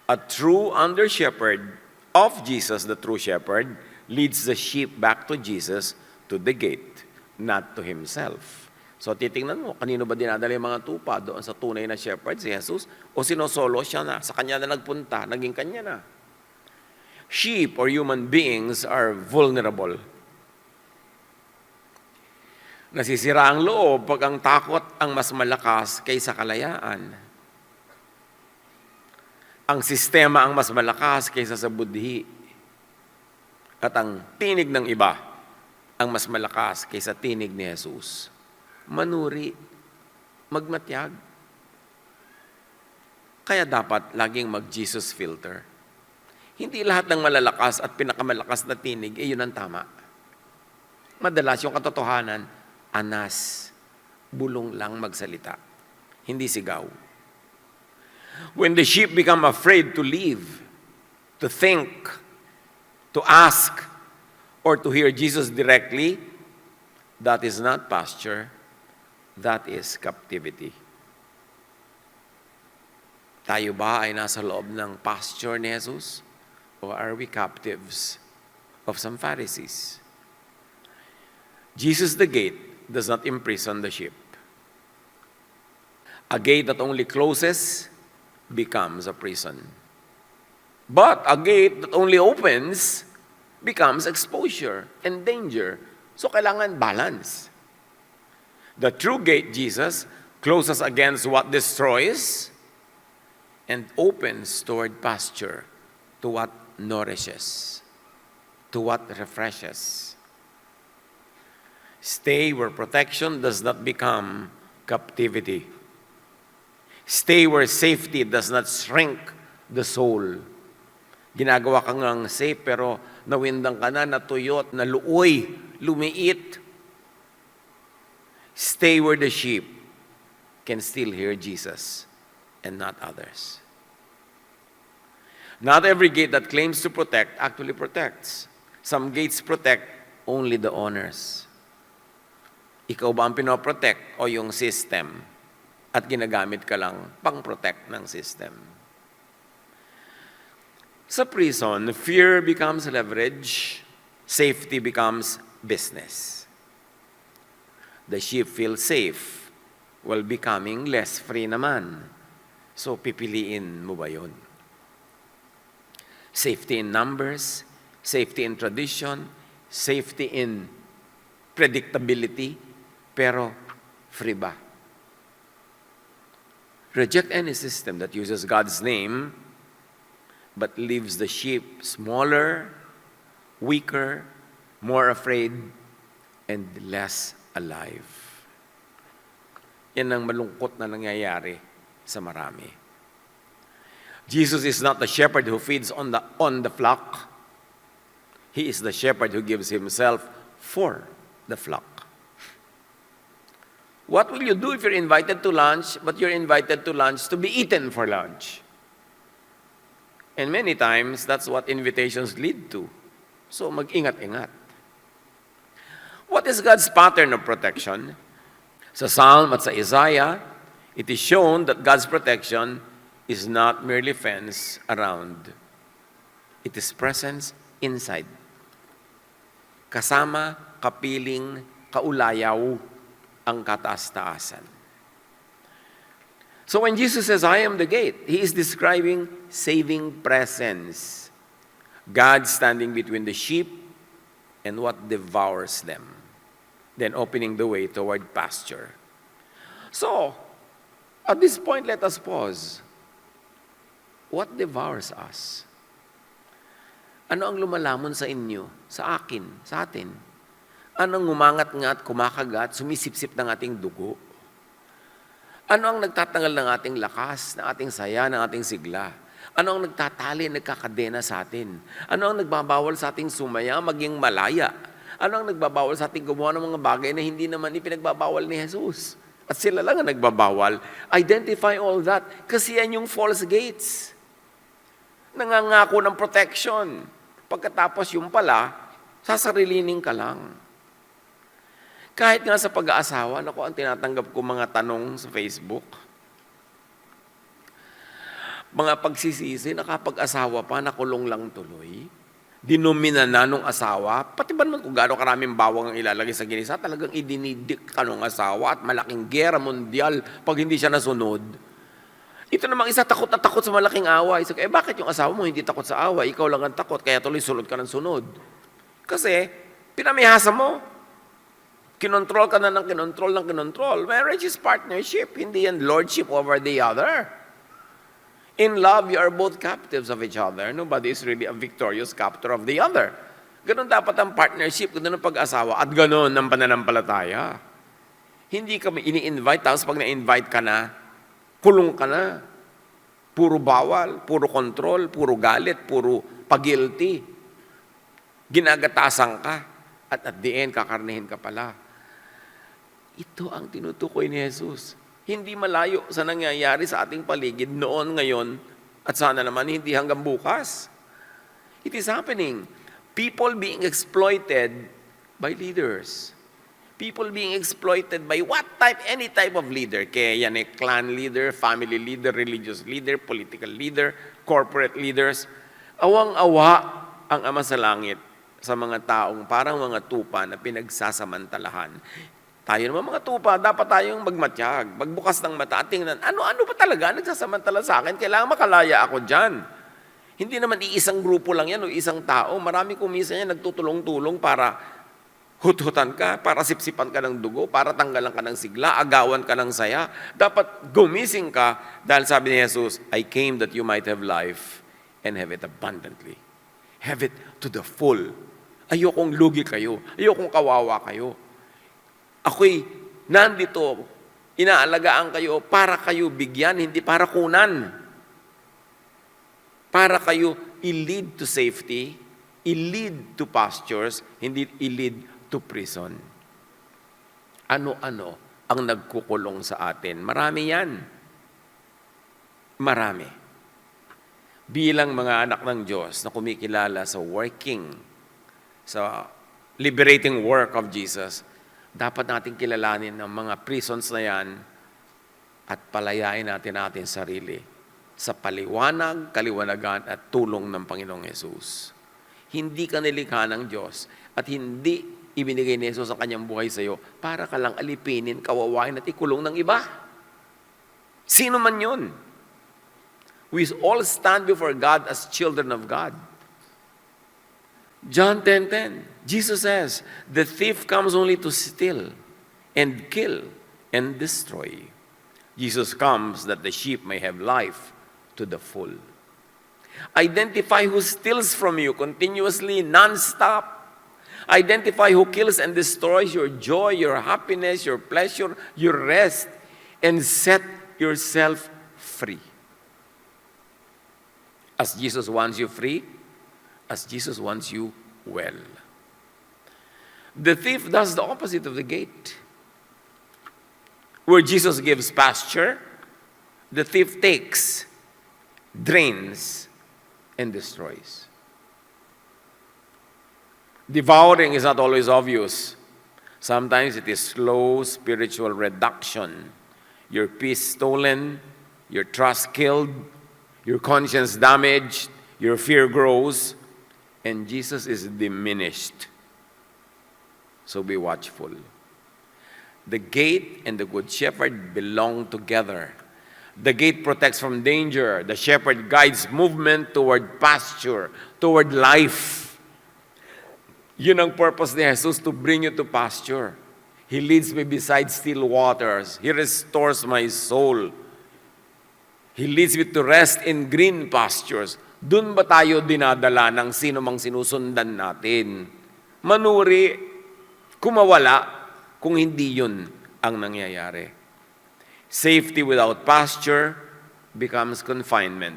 A true under-shepherd of Jesus, the true shepherd, leads the sheep back to Jesus, to the gate, not to himself. So titingnan mo, kanino ba dinadala yung mga tupa? Doon sa tunay na shepherd, si Jesus? O sinosolo siya na? Sa kanya na nagpunta, naging kanya na. Sheep or human beings are vulnerable. Nasisira ang loob pag ang takot ang mas malakas kaysa kalayaan. Ang sistema ang mas malakas kaysa sa budhi. At ang tinig ng iba ang mas malakas kaysa tinig ni Jesus. Manuri, magmatyag. Kaya dapat laging mag-Jesus filter. Hindi lahat ng malalakas at pinakamalakas na tinig, yun ang tama. Madalas yung katotohanan, anas, bulong lang magsalita. Hindi sigaw. When the sheep become afraid to leave, to think, to ask, or to hear Jesus directly, that is not pasture. That is captivity. Tayo ba ay nasa loob ng pasture ni Jesus? Or are we captives of some Pharisees. Jesus the gate does not imprison the sheep. A gate that only closes becomes a prison. But a gate that only opens becomes exposure and danger. So kailangan balance. The true gate, Jesus, closes against what destroys and opens toward pasture, to what nourishes, to what refreshes. Stay where protection does not become captivity. Stay where safety does not shrink the soul. Ginagawa ka ngang safe pero nawindang ka na, natuyot, naluoy, lumiit. Stay where the sheep can still hear Jesus and not others. Not every gate that claims to protect actually protects. Some gates protect only the owners. Ikaw ba ang pinoprotect o yung system? At ginagamit ka lang pang-protect ng system. Sa prison, fear becomes leverage, safety becomes business. The sheep feel safe while becoming less free naman. So, pipiliin mo ba yun? Safety in numbers, safety in tradition, safety in predictability, pero free ba? Reject any system that uses God's name but leaves the sheep smaller, weaker, more afraid, and less alive. Yan ang malungkot na nangyayari sa marami. Jesus is not the shepherd who feeds on the flock. He is the shepherd who gives himself for the flock. What will you do if you're invited to lunch, but you're invited to lunch to be eaten for lunch? And many times, that's what invitations lead to. So, mag-ingat-ingat. What is God's pattern of protection? Sa Psalm at sa Isaiah, it is shown that God's protection is not merely fence around. It is presence inside. Kasama, kapiling, kaulayaw ang kataas-taasan. So when Jesus says, I am the gate, He is describing saving presence. God standing between the sheep and what devours them, then opening the way toward pasture. So, at this point, let us pause. What devours us? Ano ang lumalamon sa inyo, sa akin, sa atin? Anong ngumangat-ngat, kumakagat, sumisipsip ng ating dugo? Ano ang nagtatanggal ng ating lakas, ng ating saya, ng ating sigla? Ano ang nagtatali, nagkakadena sa atin? Ano ang nagbabawal sa ating sumaya, maging malaya? Ano ang nagbabawal sa ating gumawa ng mga bagay na hindi naman ipinagbabawal ni Jesus? At sila lang ang nagbabawal. Identify all that. Kasi yan yung false gates. Nangangako ng protection. Pagkatapos yung pala, sasarilinin ka lang. Kahit nga sa pag-aasawa, naku, ang tinatanggap ko mga tanong sa Facebook. Mga pagsisisi, nakapag-asawa pa, nakulong lang tuloy. Dinomina na nung asawa. Pati ba naman kung gaano karaming bawang ang ilalagay sa ginisa, talagang idinidik ka nung asawa at malaking gera mondial pag hindi siya nasunod. Ito namang isa, takot na takot sa malaking away. So, bakit yung asawa mo hindi takot sa away? Ikaw lang ang takot, kaya tuloy sunod ka ng sunod. Kasi, pinamihasa mo. Kinontrol ka na ng kinontrol. Marriage is partnership, hindi yan lordship over the other. In love, you are both captives of each other. Nobody is really a victorious captor of the other. Ganon dapat ang partnership, ganon ang pag-asawa, at ganon ang pananampalataya. Hindi kami ini-invite, tapos pag na-invite ka na, kulong ka na. Puro bawal, puro control, puro galit, puro pag-guilty. Ginagatasan ka, at at the end, kakarnihin ka pala. Ito ang tinutukoy ni Jesus. Hindi malayo sa nangyayari sa ating paligid noon, ngayon, at sana naman hindi hanggang bukas. It is happening. People being exploited by leaders. People being exploited by what type? Any type of leader. Kaya yan clan leader, family leader, religious leader, political leader, corporate leaders. Awang-awa ang Ama sa Langit sa mga taong parang mga tupa na pinagsasamantalahan. Tayo naman mga tupa, dapat tayong magmatyag, magbukas ng mata at tingnan, ano ba talaga nagsasamantala sa akin? Kailangan makalaya ako dyan. Hindi naman iisang grupo lang yan o isang tao. Marami kumisa yan nagtutulong-tulong para hut-hutan ka, para sipsipan ka ng dugo, para tanggalan ka ng sigla, agawan ka ng saya. Dapat gumising ka dahil sabi ni Jesus, I came that you might have life and have it abundantly. Have it to the full. Ayokong lugi kayo. Ayokong kawawa kayo. Ako'y nandito, inaalagaan kayo para kayo bigyan, hindi para kunan. Para kayo i-lead to safety, i-lead to pastures, hindi i-lead to prison. Ano-ano ang nagkukulong sa atin? Marami yan. Marami. Bilang mga anak ng Diyos na kumikilala sa sa liberating work of Jesus, dapat natin kilalanin ang mga prisons na yan at palayain natin sarili sa paliwanag, kaliwanagan at tulong ng Panginoong Yesus. Hindi ka nilikha ng Diyos at hindi ibinigay ni Jesus ang kanyang buhay sa iyo para ka lang alipinin, kawawain at ikulong ng iba. Sino man yun? We all stand before God as children of God. John 10:10, Jesus says, the thief comes only to steal and kill and destroy. Jesus comes that the sheep may have life to the full. Identify who steals from you continuously, non-stop. Identify who kills and destroys your joy, your happiness, your pleasure, your rest, and set yourself free. As Jesus wants you free, as Jesus wants you well. The thief does the opposite of the gate. Where Jesus gives pasture, the thief takes, drains, and destroys. Devouring is not always obvious. Sometimes it is slow spiritual reduction. Your peace stolen, your trust killed, your conscience damaged, your fear grows, and Jesus is diminished. So be watchful. The gate and the good shepherd belong together. The gate protects from danger. The shepherd guides movement toward pasture, toward life. Yun ang purpose ni Jesus, to bring you to pasture. He leads me beside still waters. He restores my soul. He leads me to rest in green pastures. Doon ba tayo dinadala ng sino mang sinusundan natin? Manuri, kumawala, kung hindi yun ang nangyayari. Safety without pasture becomes confinement.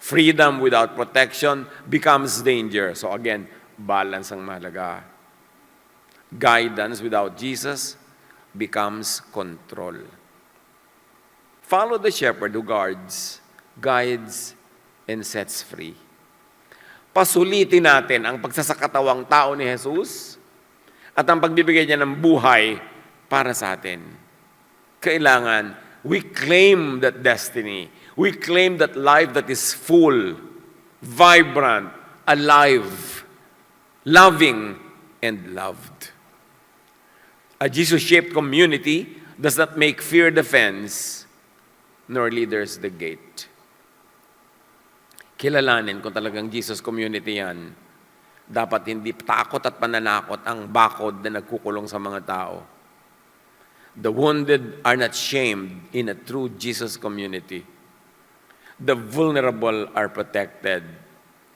Freedom without protection becomes danger. So again, balance ang mahalaga. Guidance without Jesus becomes control. Follow the shepherd who guards, guides, and sets free. Pasulitin natin ang pagsasakatawang tao ni Jesus at ang pagbibigay niya ng buhay para sa atin. Kailangan, we claim that destiny. We claim that life that is full, vibrant, alive, loving, and loved. A Jesus-shaped community does not make fear the fence, nor leaders the gate. Kilalanin kung talagang Jesus community yan, dapat hindi takot at pananakot ang bakod na nagkukulong sa mga tao. The wounded are not shamed in a true Jesus community. The vulnerable are protected,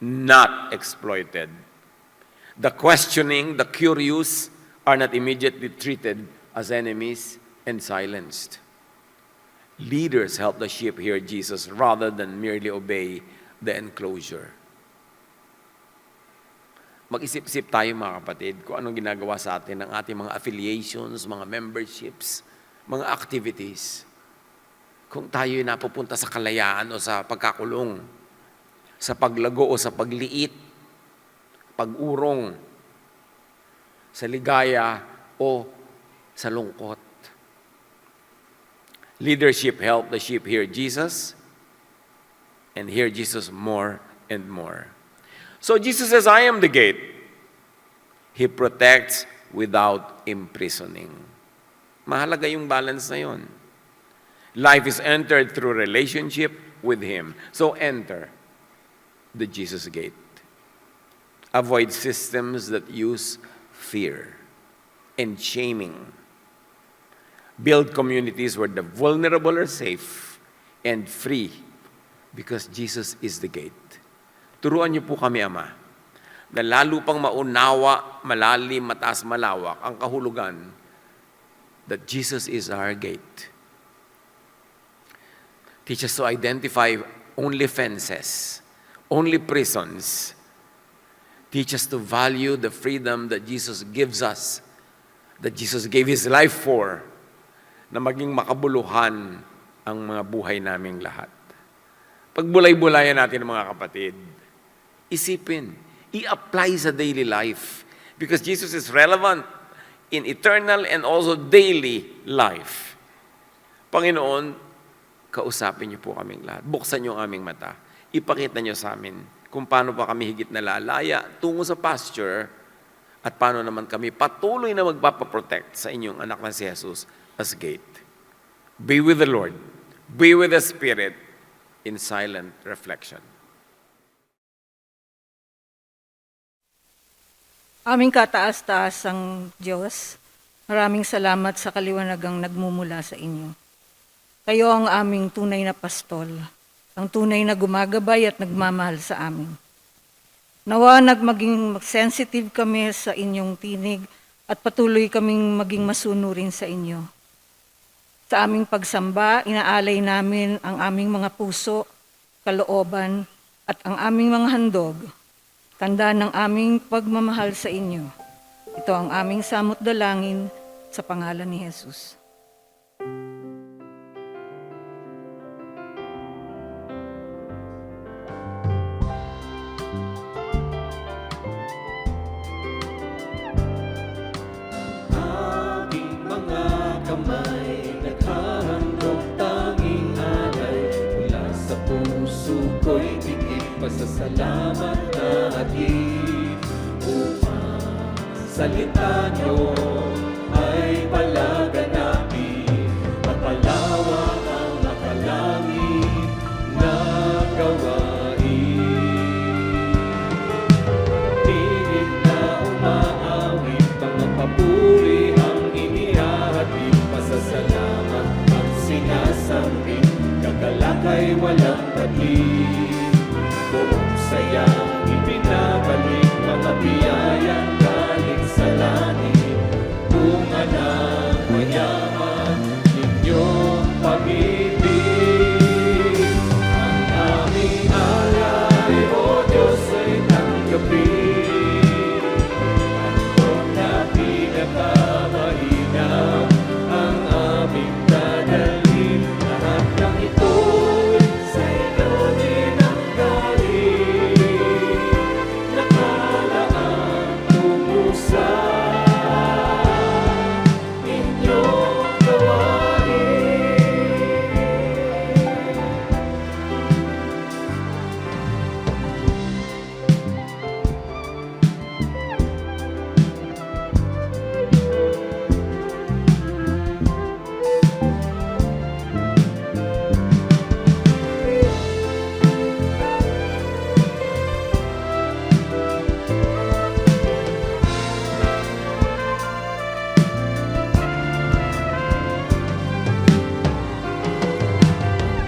not exploited. The questioning, the curious are not immediately treated as enemies and silenced. Leaders help the sheep hear Jesus rather than merely obey the enclosure. Mag-isip-isip tayo mga kapatid kung anong ginagawa sa atin ng ating mga affiliations, mga memberships, mga activities. Kung tayo'y napupunta sa kalayaan o sa pagkakulong, sa paglago o sa pagliit, pag-urong, sa ligaya o sa lungkot. Leadership help the sheep hear Jesus and hear Jesus more and more. So Jesus says, I am the gate. He protects without imprisoning. Mahalaga yung balance na yun. Life is entered through relationship with Him. So enter the Jesus gate. Avoid systems that use fear and shaming. Build communities where the vulnerable are safe and free because Jesus is the gate. Turuan niyo po kami, Ama, na lalo pang maunawa, malalim, mataas, malawak ang kahulugan that Jesus is our gate. Teach us to identify only fences, only prisons. Teach us to value the freedom that Jesus gives us, that Jesus gave His life for, na maging makabuluhan ang mga buhay naming lahat. Pagbulay-bulayan natin mga kapatid, isipin, i-apply sa daily life because Jesus is relevant in eternal and also daily life. Panginoon, kausapin niyo po kaming lahat. Buksan niyo ang aming mata. Ipakita niyo sa amin kung paano pa kami higit na lalaya tungo sa pasture at paano naman kami patuloy na magpapaprotect sa inyong anak na si Jesus as gate. Be with the Lord. Be with the Spirit in silent reflection. Aming kataas-taasang Diyos, maraming salamat sa kaliwanagang nagmumula sa inyo. Kayo ang aming tunay na pastol, ang tunay na gumagabay at nagmamahal sa amin. Nawa maging sensitive kami sa inyong tinig at patuloy kaming maging masunurin sa inyo. Sa aming pagsamba, inaalay namin ang aming mga puso, kalooban at ang aming mga handog. Tanda ng aming pagmamahal sa inyo. Ito ang aming samot dalangin sa pangalan ni Jesus. Aking mga kamay naghahandog tanging alay mula sa puso ko'y tingin pasasalamat na hatid upang salita niyo ay palaganapin mapalawak ang makalangit na gawain. Tinig na umaawit, mga papuri ang inihahatid, pasasalamat ang sinasambit, kagalakay walang patid. Buong sayang ibinabalik, mga biyayang galing sa langit, bunga ng mayaman ninyong pag-ibig. Ang aming alay, O Diyos, ay tanggapin. Handog na pinakamahinap ang aming dadalhin. Lahat ng ito'y sa iyo din ang galing. Nakalaan tungo sa inyong gawain.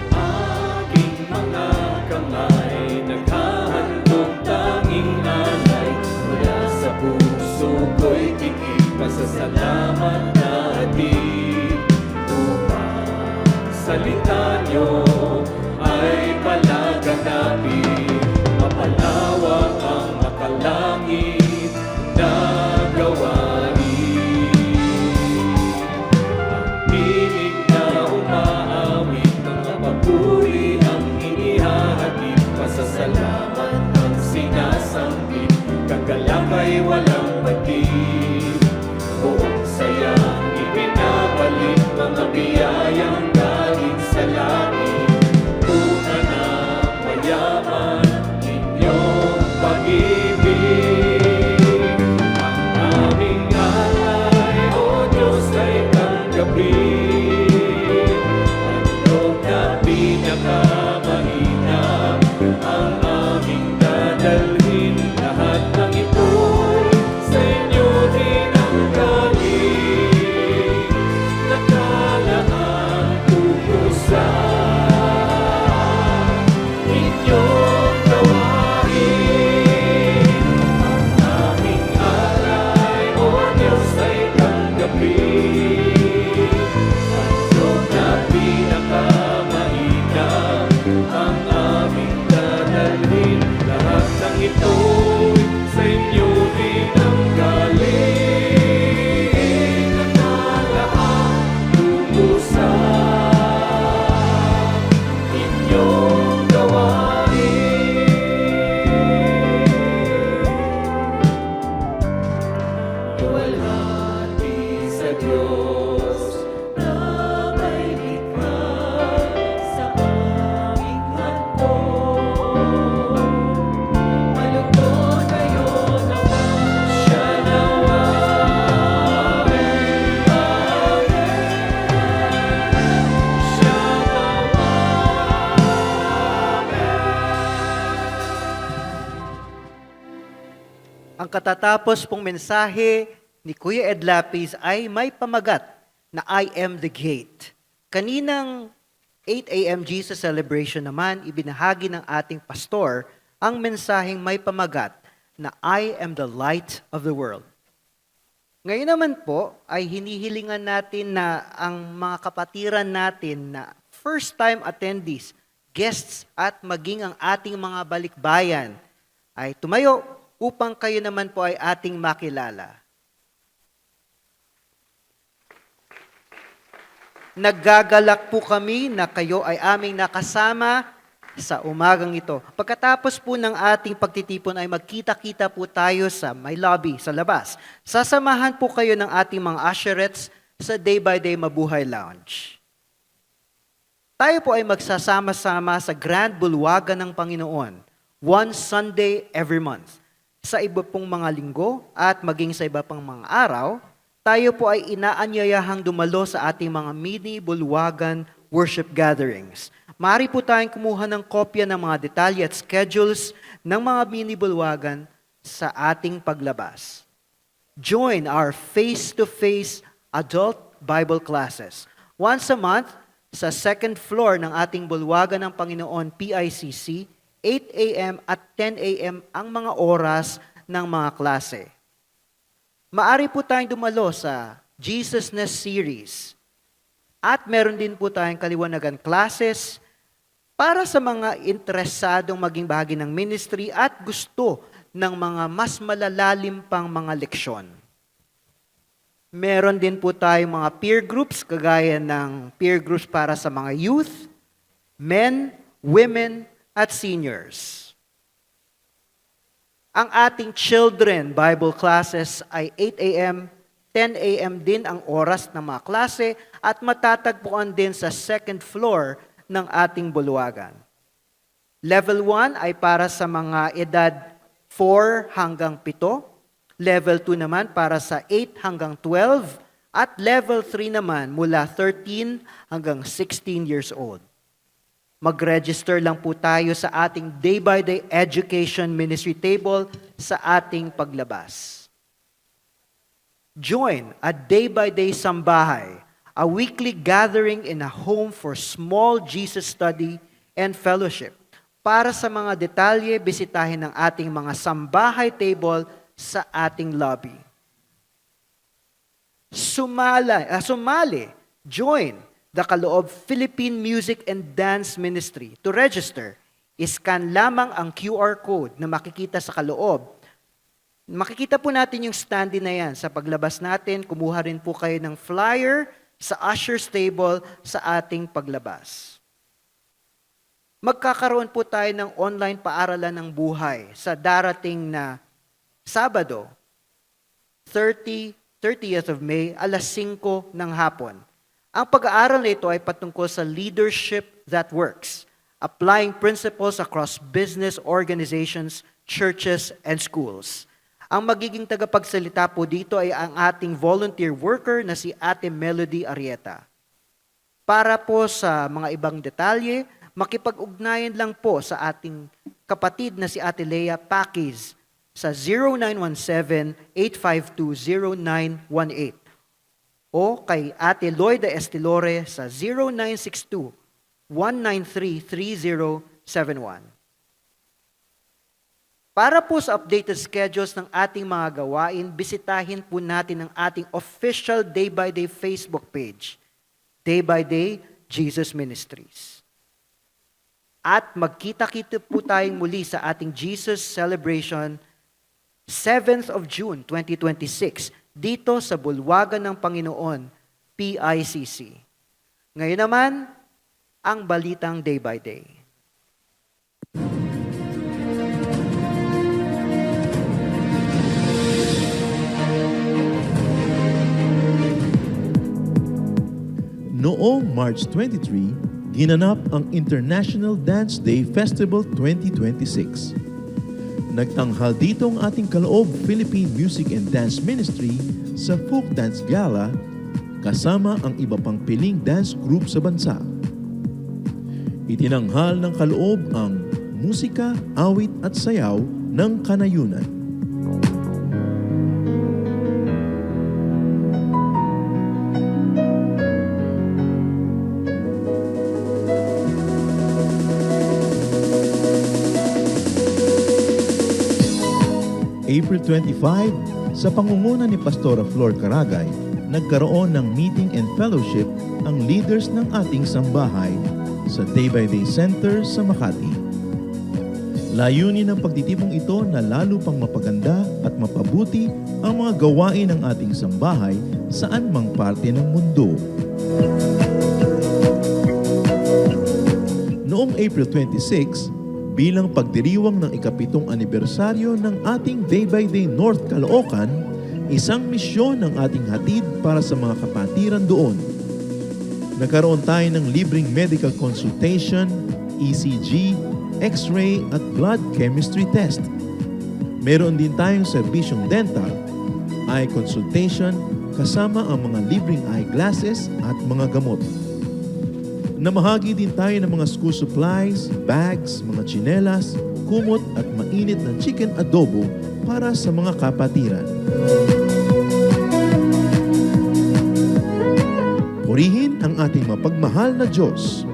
Aking mga kamay naghahandog tanging alay mula sa puso ko'y tingin pasasalamat na hatid upang salita niyo ay palaganapin mapalawak ang makalangit na gawain. Ang tinig na umaawit, mga papuri ang inihahatid, pasasalamat ang sinasambit, kagalakay walang patid. Buong sayang ibinabalik, mga biyayang galing sa langit, Ang katatapos pong mensahe ni Kuya Ed Lapis ay may pamagat na I am the gate. Kaninang 8 a.m. Jesus Celebration naman, ibinahagi ng ating pastor ang mensaheng may pamagat na I am the light of the world. Ngayon naman po ay hinihilingan natin na ang mga kapatiran natin na first-time attendees, guests at maging ang ating mga balikbayan ay tumayo upang kayo naman po ay ating makilala. Naggagalak po kami na kayo ay aming nakasama sa umagang ito. Pagkatapos po ng ating pagtitipon ay magkita-kita po tayo sa may lobby, sa labas. Sasamahan po kayo ng ating mga usherettes sa Day by Day Mabuhay Lounge. Tayo po ay magsasama-sama sa Grand Bulwagan ng Panginoon, one Sunday every month. Sa iba pong mga linggo at maging sa iba pang mga araw, tayo po ay inaanyayahang dumalo sa ating mga mini bulwagan worship gatherings. Maaari po tayong kumuha ng kopya ng mga detalye at schedules ng mga mini bulwagan sa ating paglabas. Join our face-to-face adult Bible classes. Once a month, sa second floor ng ating bulwagan ng Panginoon PICC, 8 a.m. at 10 a.m. ang mga oras ng mga klase. Maari po tayong dumalo sa Jesusness series. At meron din po tayong kaliwanagan classes para sa mga interesadong maging bahagi ng ministry at gusto ng mga mas malalalim pang mga leksyon. Meron din po tayong mga peer groups, kagaya ng peer groups para sa mga youth, men, women, at seniors. Ang ating children Bible classes ay 8 a.m., 10 a.m. din ang oras ng mga klase at matatagpuan din sa second floor ng ating bulwagan. Level 1 ay para sa mga edad 4 hanggang 7, level 2 naman para sa 8 hanggang 12, at level 3 naman mula 13 hanggang 16 years old. Mag-register lang po tayo sa ating day-by-day education ministry table sa ating paglabas. Join a day-by-day sambahay, a weekly gathering in a home for small Jesus study and fellowship. Para sa mga detalye, bisitahin ang ating mga sambahay table sa ating lobby. Sumali, join the Kaloob Philippine Music and Dance Ministry. To register, iscan lamang ang QR code na makikita sa Kaloob. Makikita po natin yung standee na yan. Sa paglabas natin, kumuha rin po kayo ng flyer sa usher's table sa ating paglabas. Magkakaroon po tayo ng online paaralan ng buhay sa darating na Sabado, 30th of May, alas 5 ng hapon. Ang pag-aaral na ito ay patungkol sa leadership that works, applying principles across business organizations, churches, and schools. Ang magiging tagapagsalita po dito ay ang ating volunteer worker na si Ate Melody Arieta. Para po sa mga ibang detalye, makipag-ugnayan lang po sa ating kapatid na si Ate Lea Pakiz sa 0917-852-0918 o kay Ate Lloyda Estilore sa 0962-193-3071. Para po sa updated schedules ng ating mga gawain, bisitahin po natin ang ating official day-by-day Facebook page, Day by Day Jesus Ministries. At magkita-kita po tayong muli sa ating Jesus Celebration 7th of June 2026 dito sa Bulwagan ng Panginoon, PICC. Ngayon naman, ang balitang Day by Day. Noong March 23, ginanap ang International Dance Day Festival 2026. Nagtanghal dito ang ating Kaloob Philippine Music and Dance Ministry sa Folk Dance Gala kasama ang iba pang piling dance group sa bansa. Itinanghal ng Kaloob ang musika, awit at sayaw ng kanayunan. April 25, sa pangunguna ni Pastora Flor Caragay, nagkaroon ng meeting and fellowship ang leaders ng ating sambahay sa Day by Day Center sa Makati. Layunin ng pagtitipong ito na lalo pang mapaganda at mapabuti ang mga gawain ng ating sambahay saan mang parte ng mundo. Noong April 26, bilang pagdiriwang ng ikapitong anibersaryo ng ating Day by Day North Caloocan, isang misyon ang ating hatid para sa mga kapatiran doon. Nagkaroon tayo ng libreng medical consultation, ECG, X-ray at blood chemistry test. Meron din tayong serbisyong dental, eye consultation, kasama ang mga libreng eyeglasses at mga gamot. Namahagi din tayo ng mga school supplies, bags, mga tsinelas, kumot at mainit na chicken adobo para sa mga kapatiran. Purihin ang ating mapagmahal na Diyos.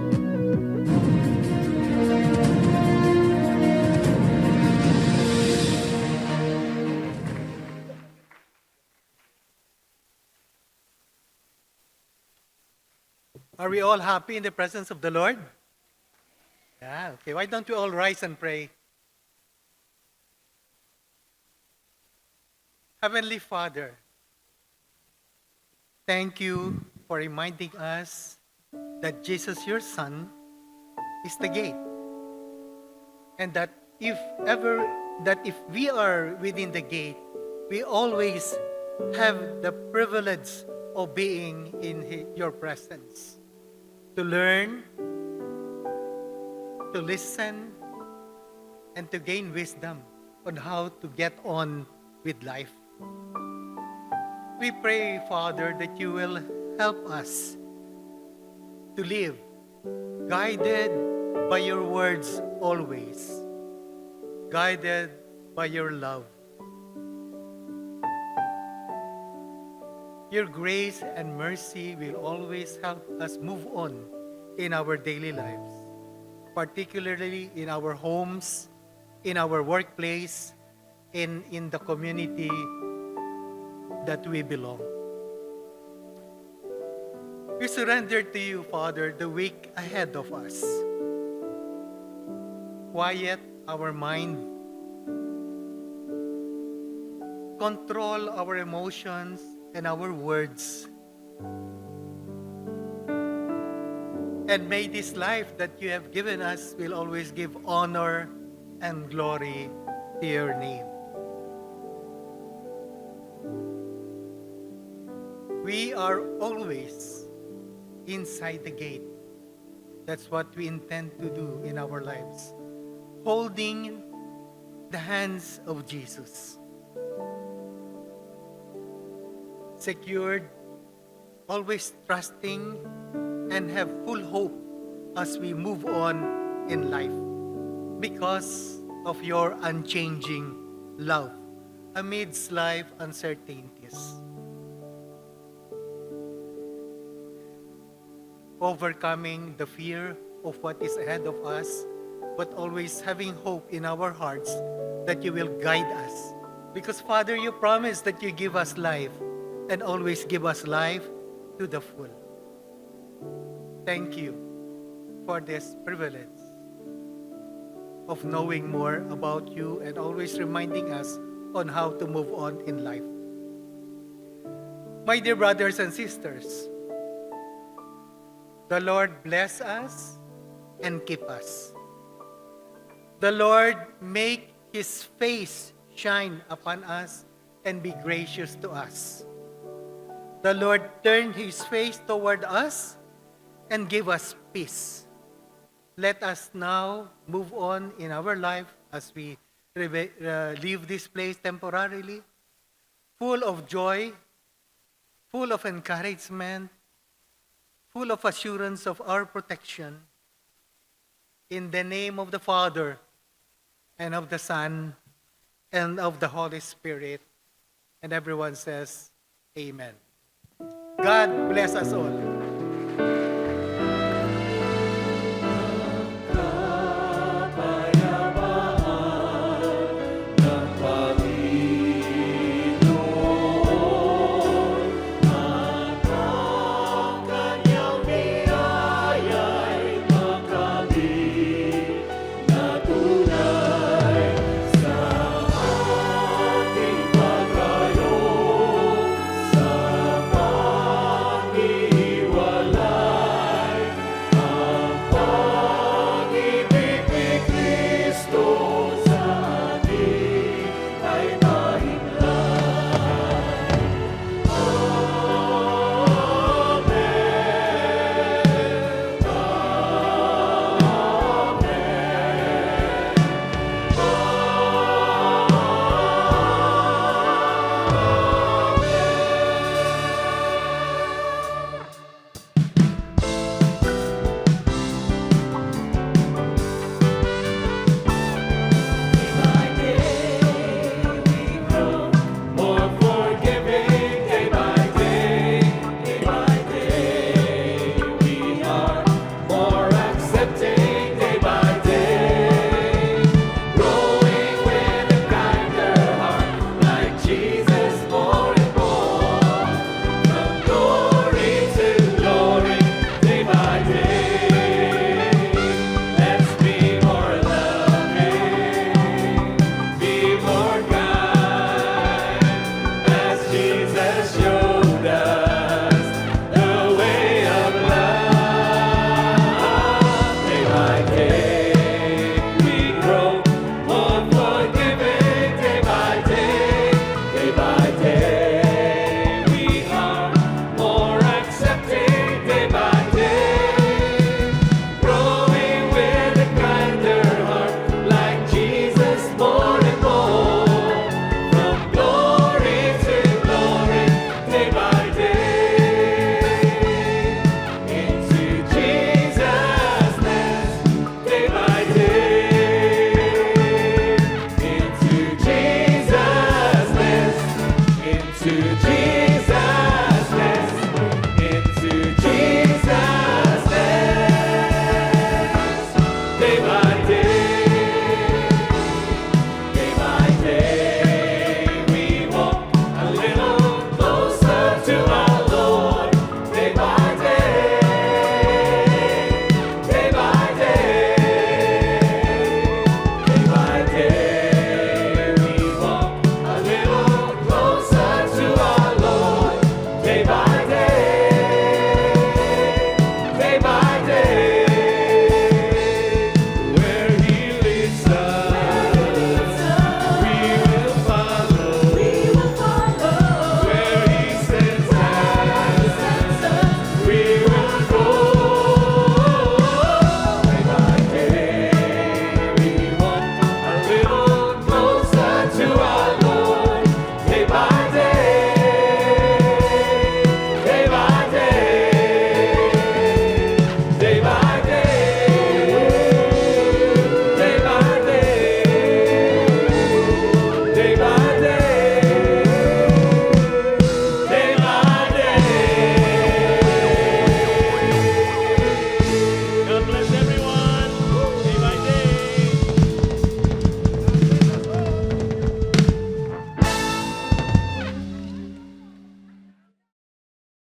Are we all happy in the presence of the Lord? Yeah, okay. Why don't we all rise and pray? Heavenly Father, thank you for reminding us that Jesus, your Son, is the gate. And that if we are within the gate, we always have the privilege of being in your presence. To learn, to listen, and to gain wisdom on how to get on with life. We pray, Father, that you will help us to live guided by your words always, guided by your love. Your grace and mercy will always help us move on in our daily lives, particularly in our homes, in our workplace, and in the community that we belong. We surrender to you, Father, the week ahead of us. Quiet our mind, control our emotions and our words. And may this life that you have given us will always give honor and glory to your name. We are always inside the gate. That's what we intend to do in our lives. Holding the hands of Jesus. Secured, always trusting, and have full hope as we move on in life because of your unchanging love amidst life uncertainties. Overcoming the fear of what is ahead of us, but always having hope in our hearts that you will guide us. Because, Father, you promise that you give us life and always give us life to the full. Thank you for this privilege of knowing more about you and always reminding us on how to move on in life. My dear brothers and sisters, the Lord bless us and keep us. The Lord make His face shine upon us and be gracious to us. The Lord turn His face toward us and give us peace. Let us now move on in our life as we leave this place temporarily, full of joy, full of encouragement, full of assurance of our protection. In the name of the Father, and of the Son, and of the Holy Spirit. And everyone says, Amen. God bless us all.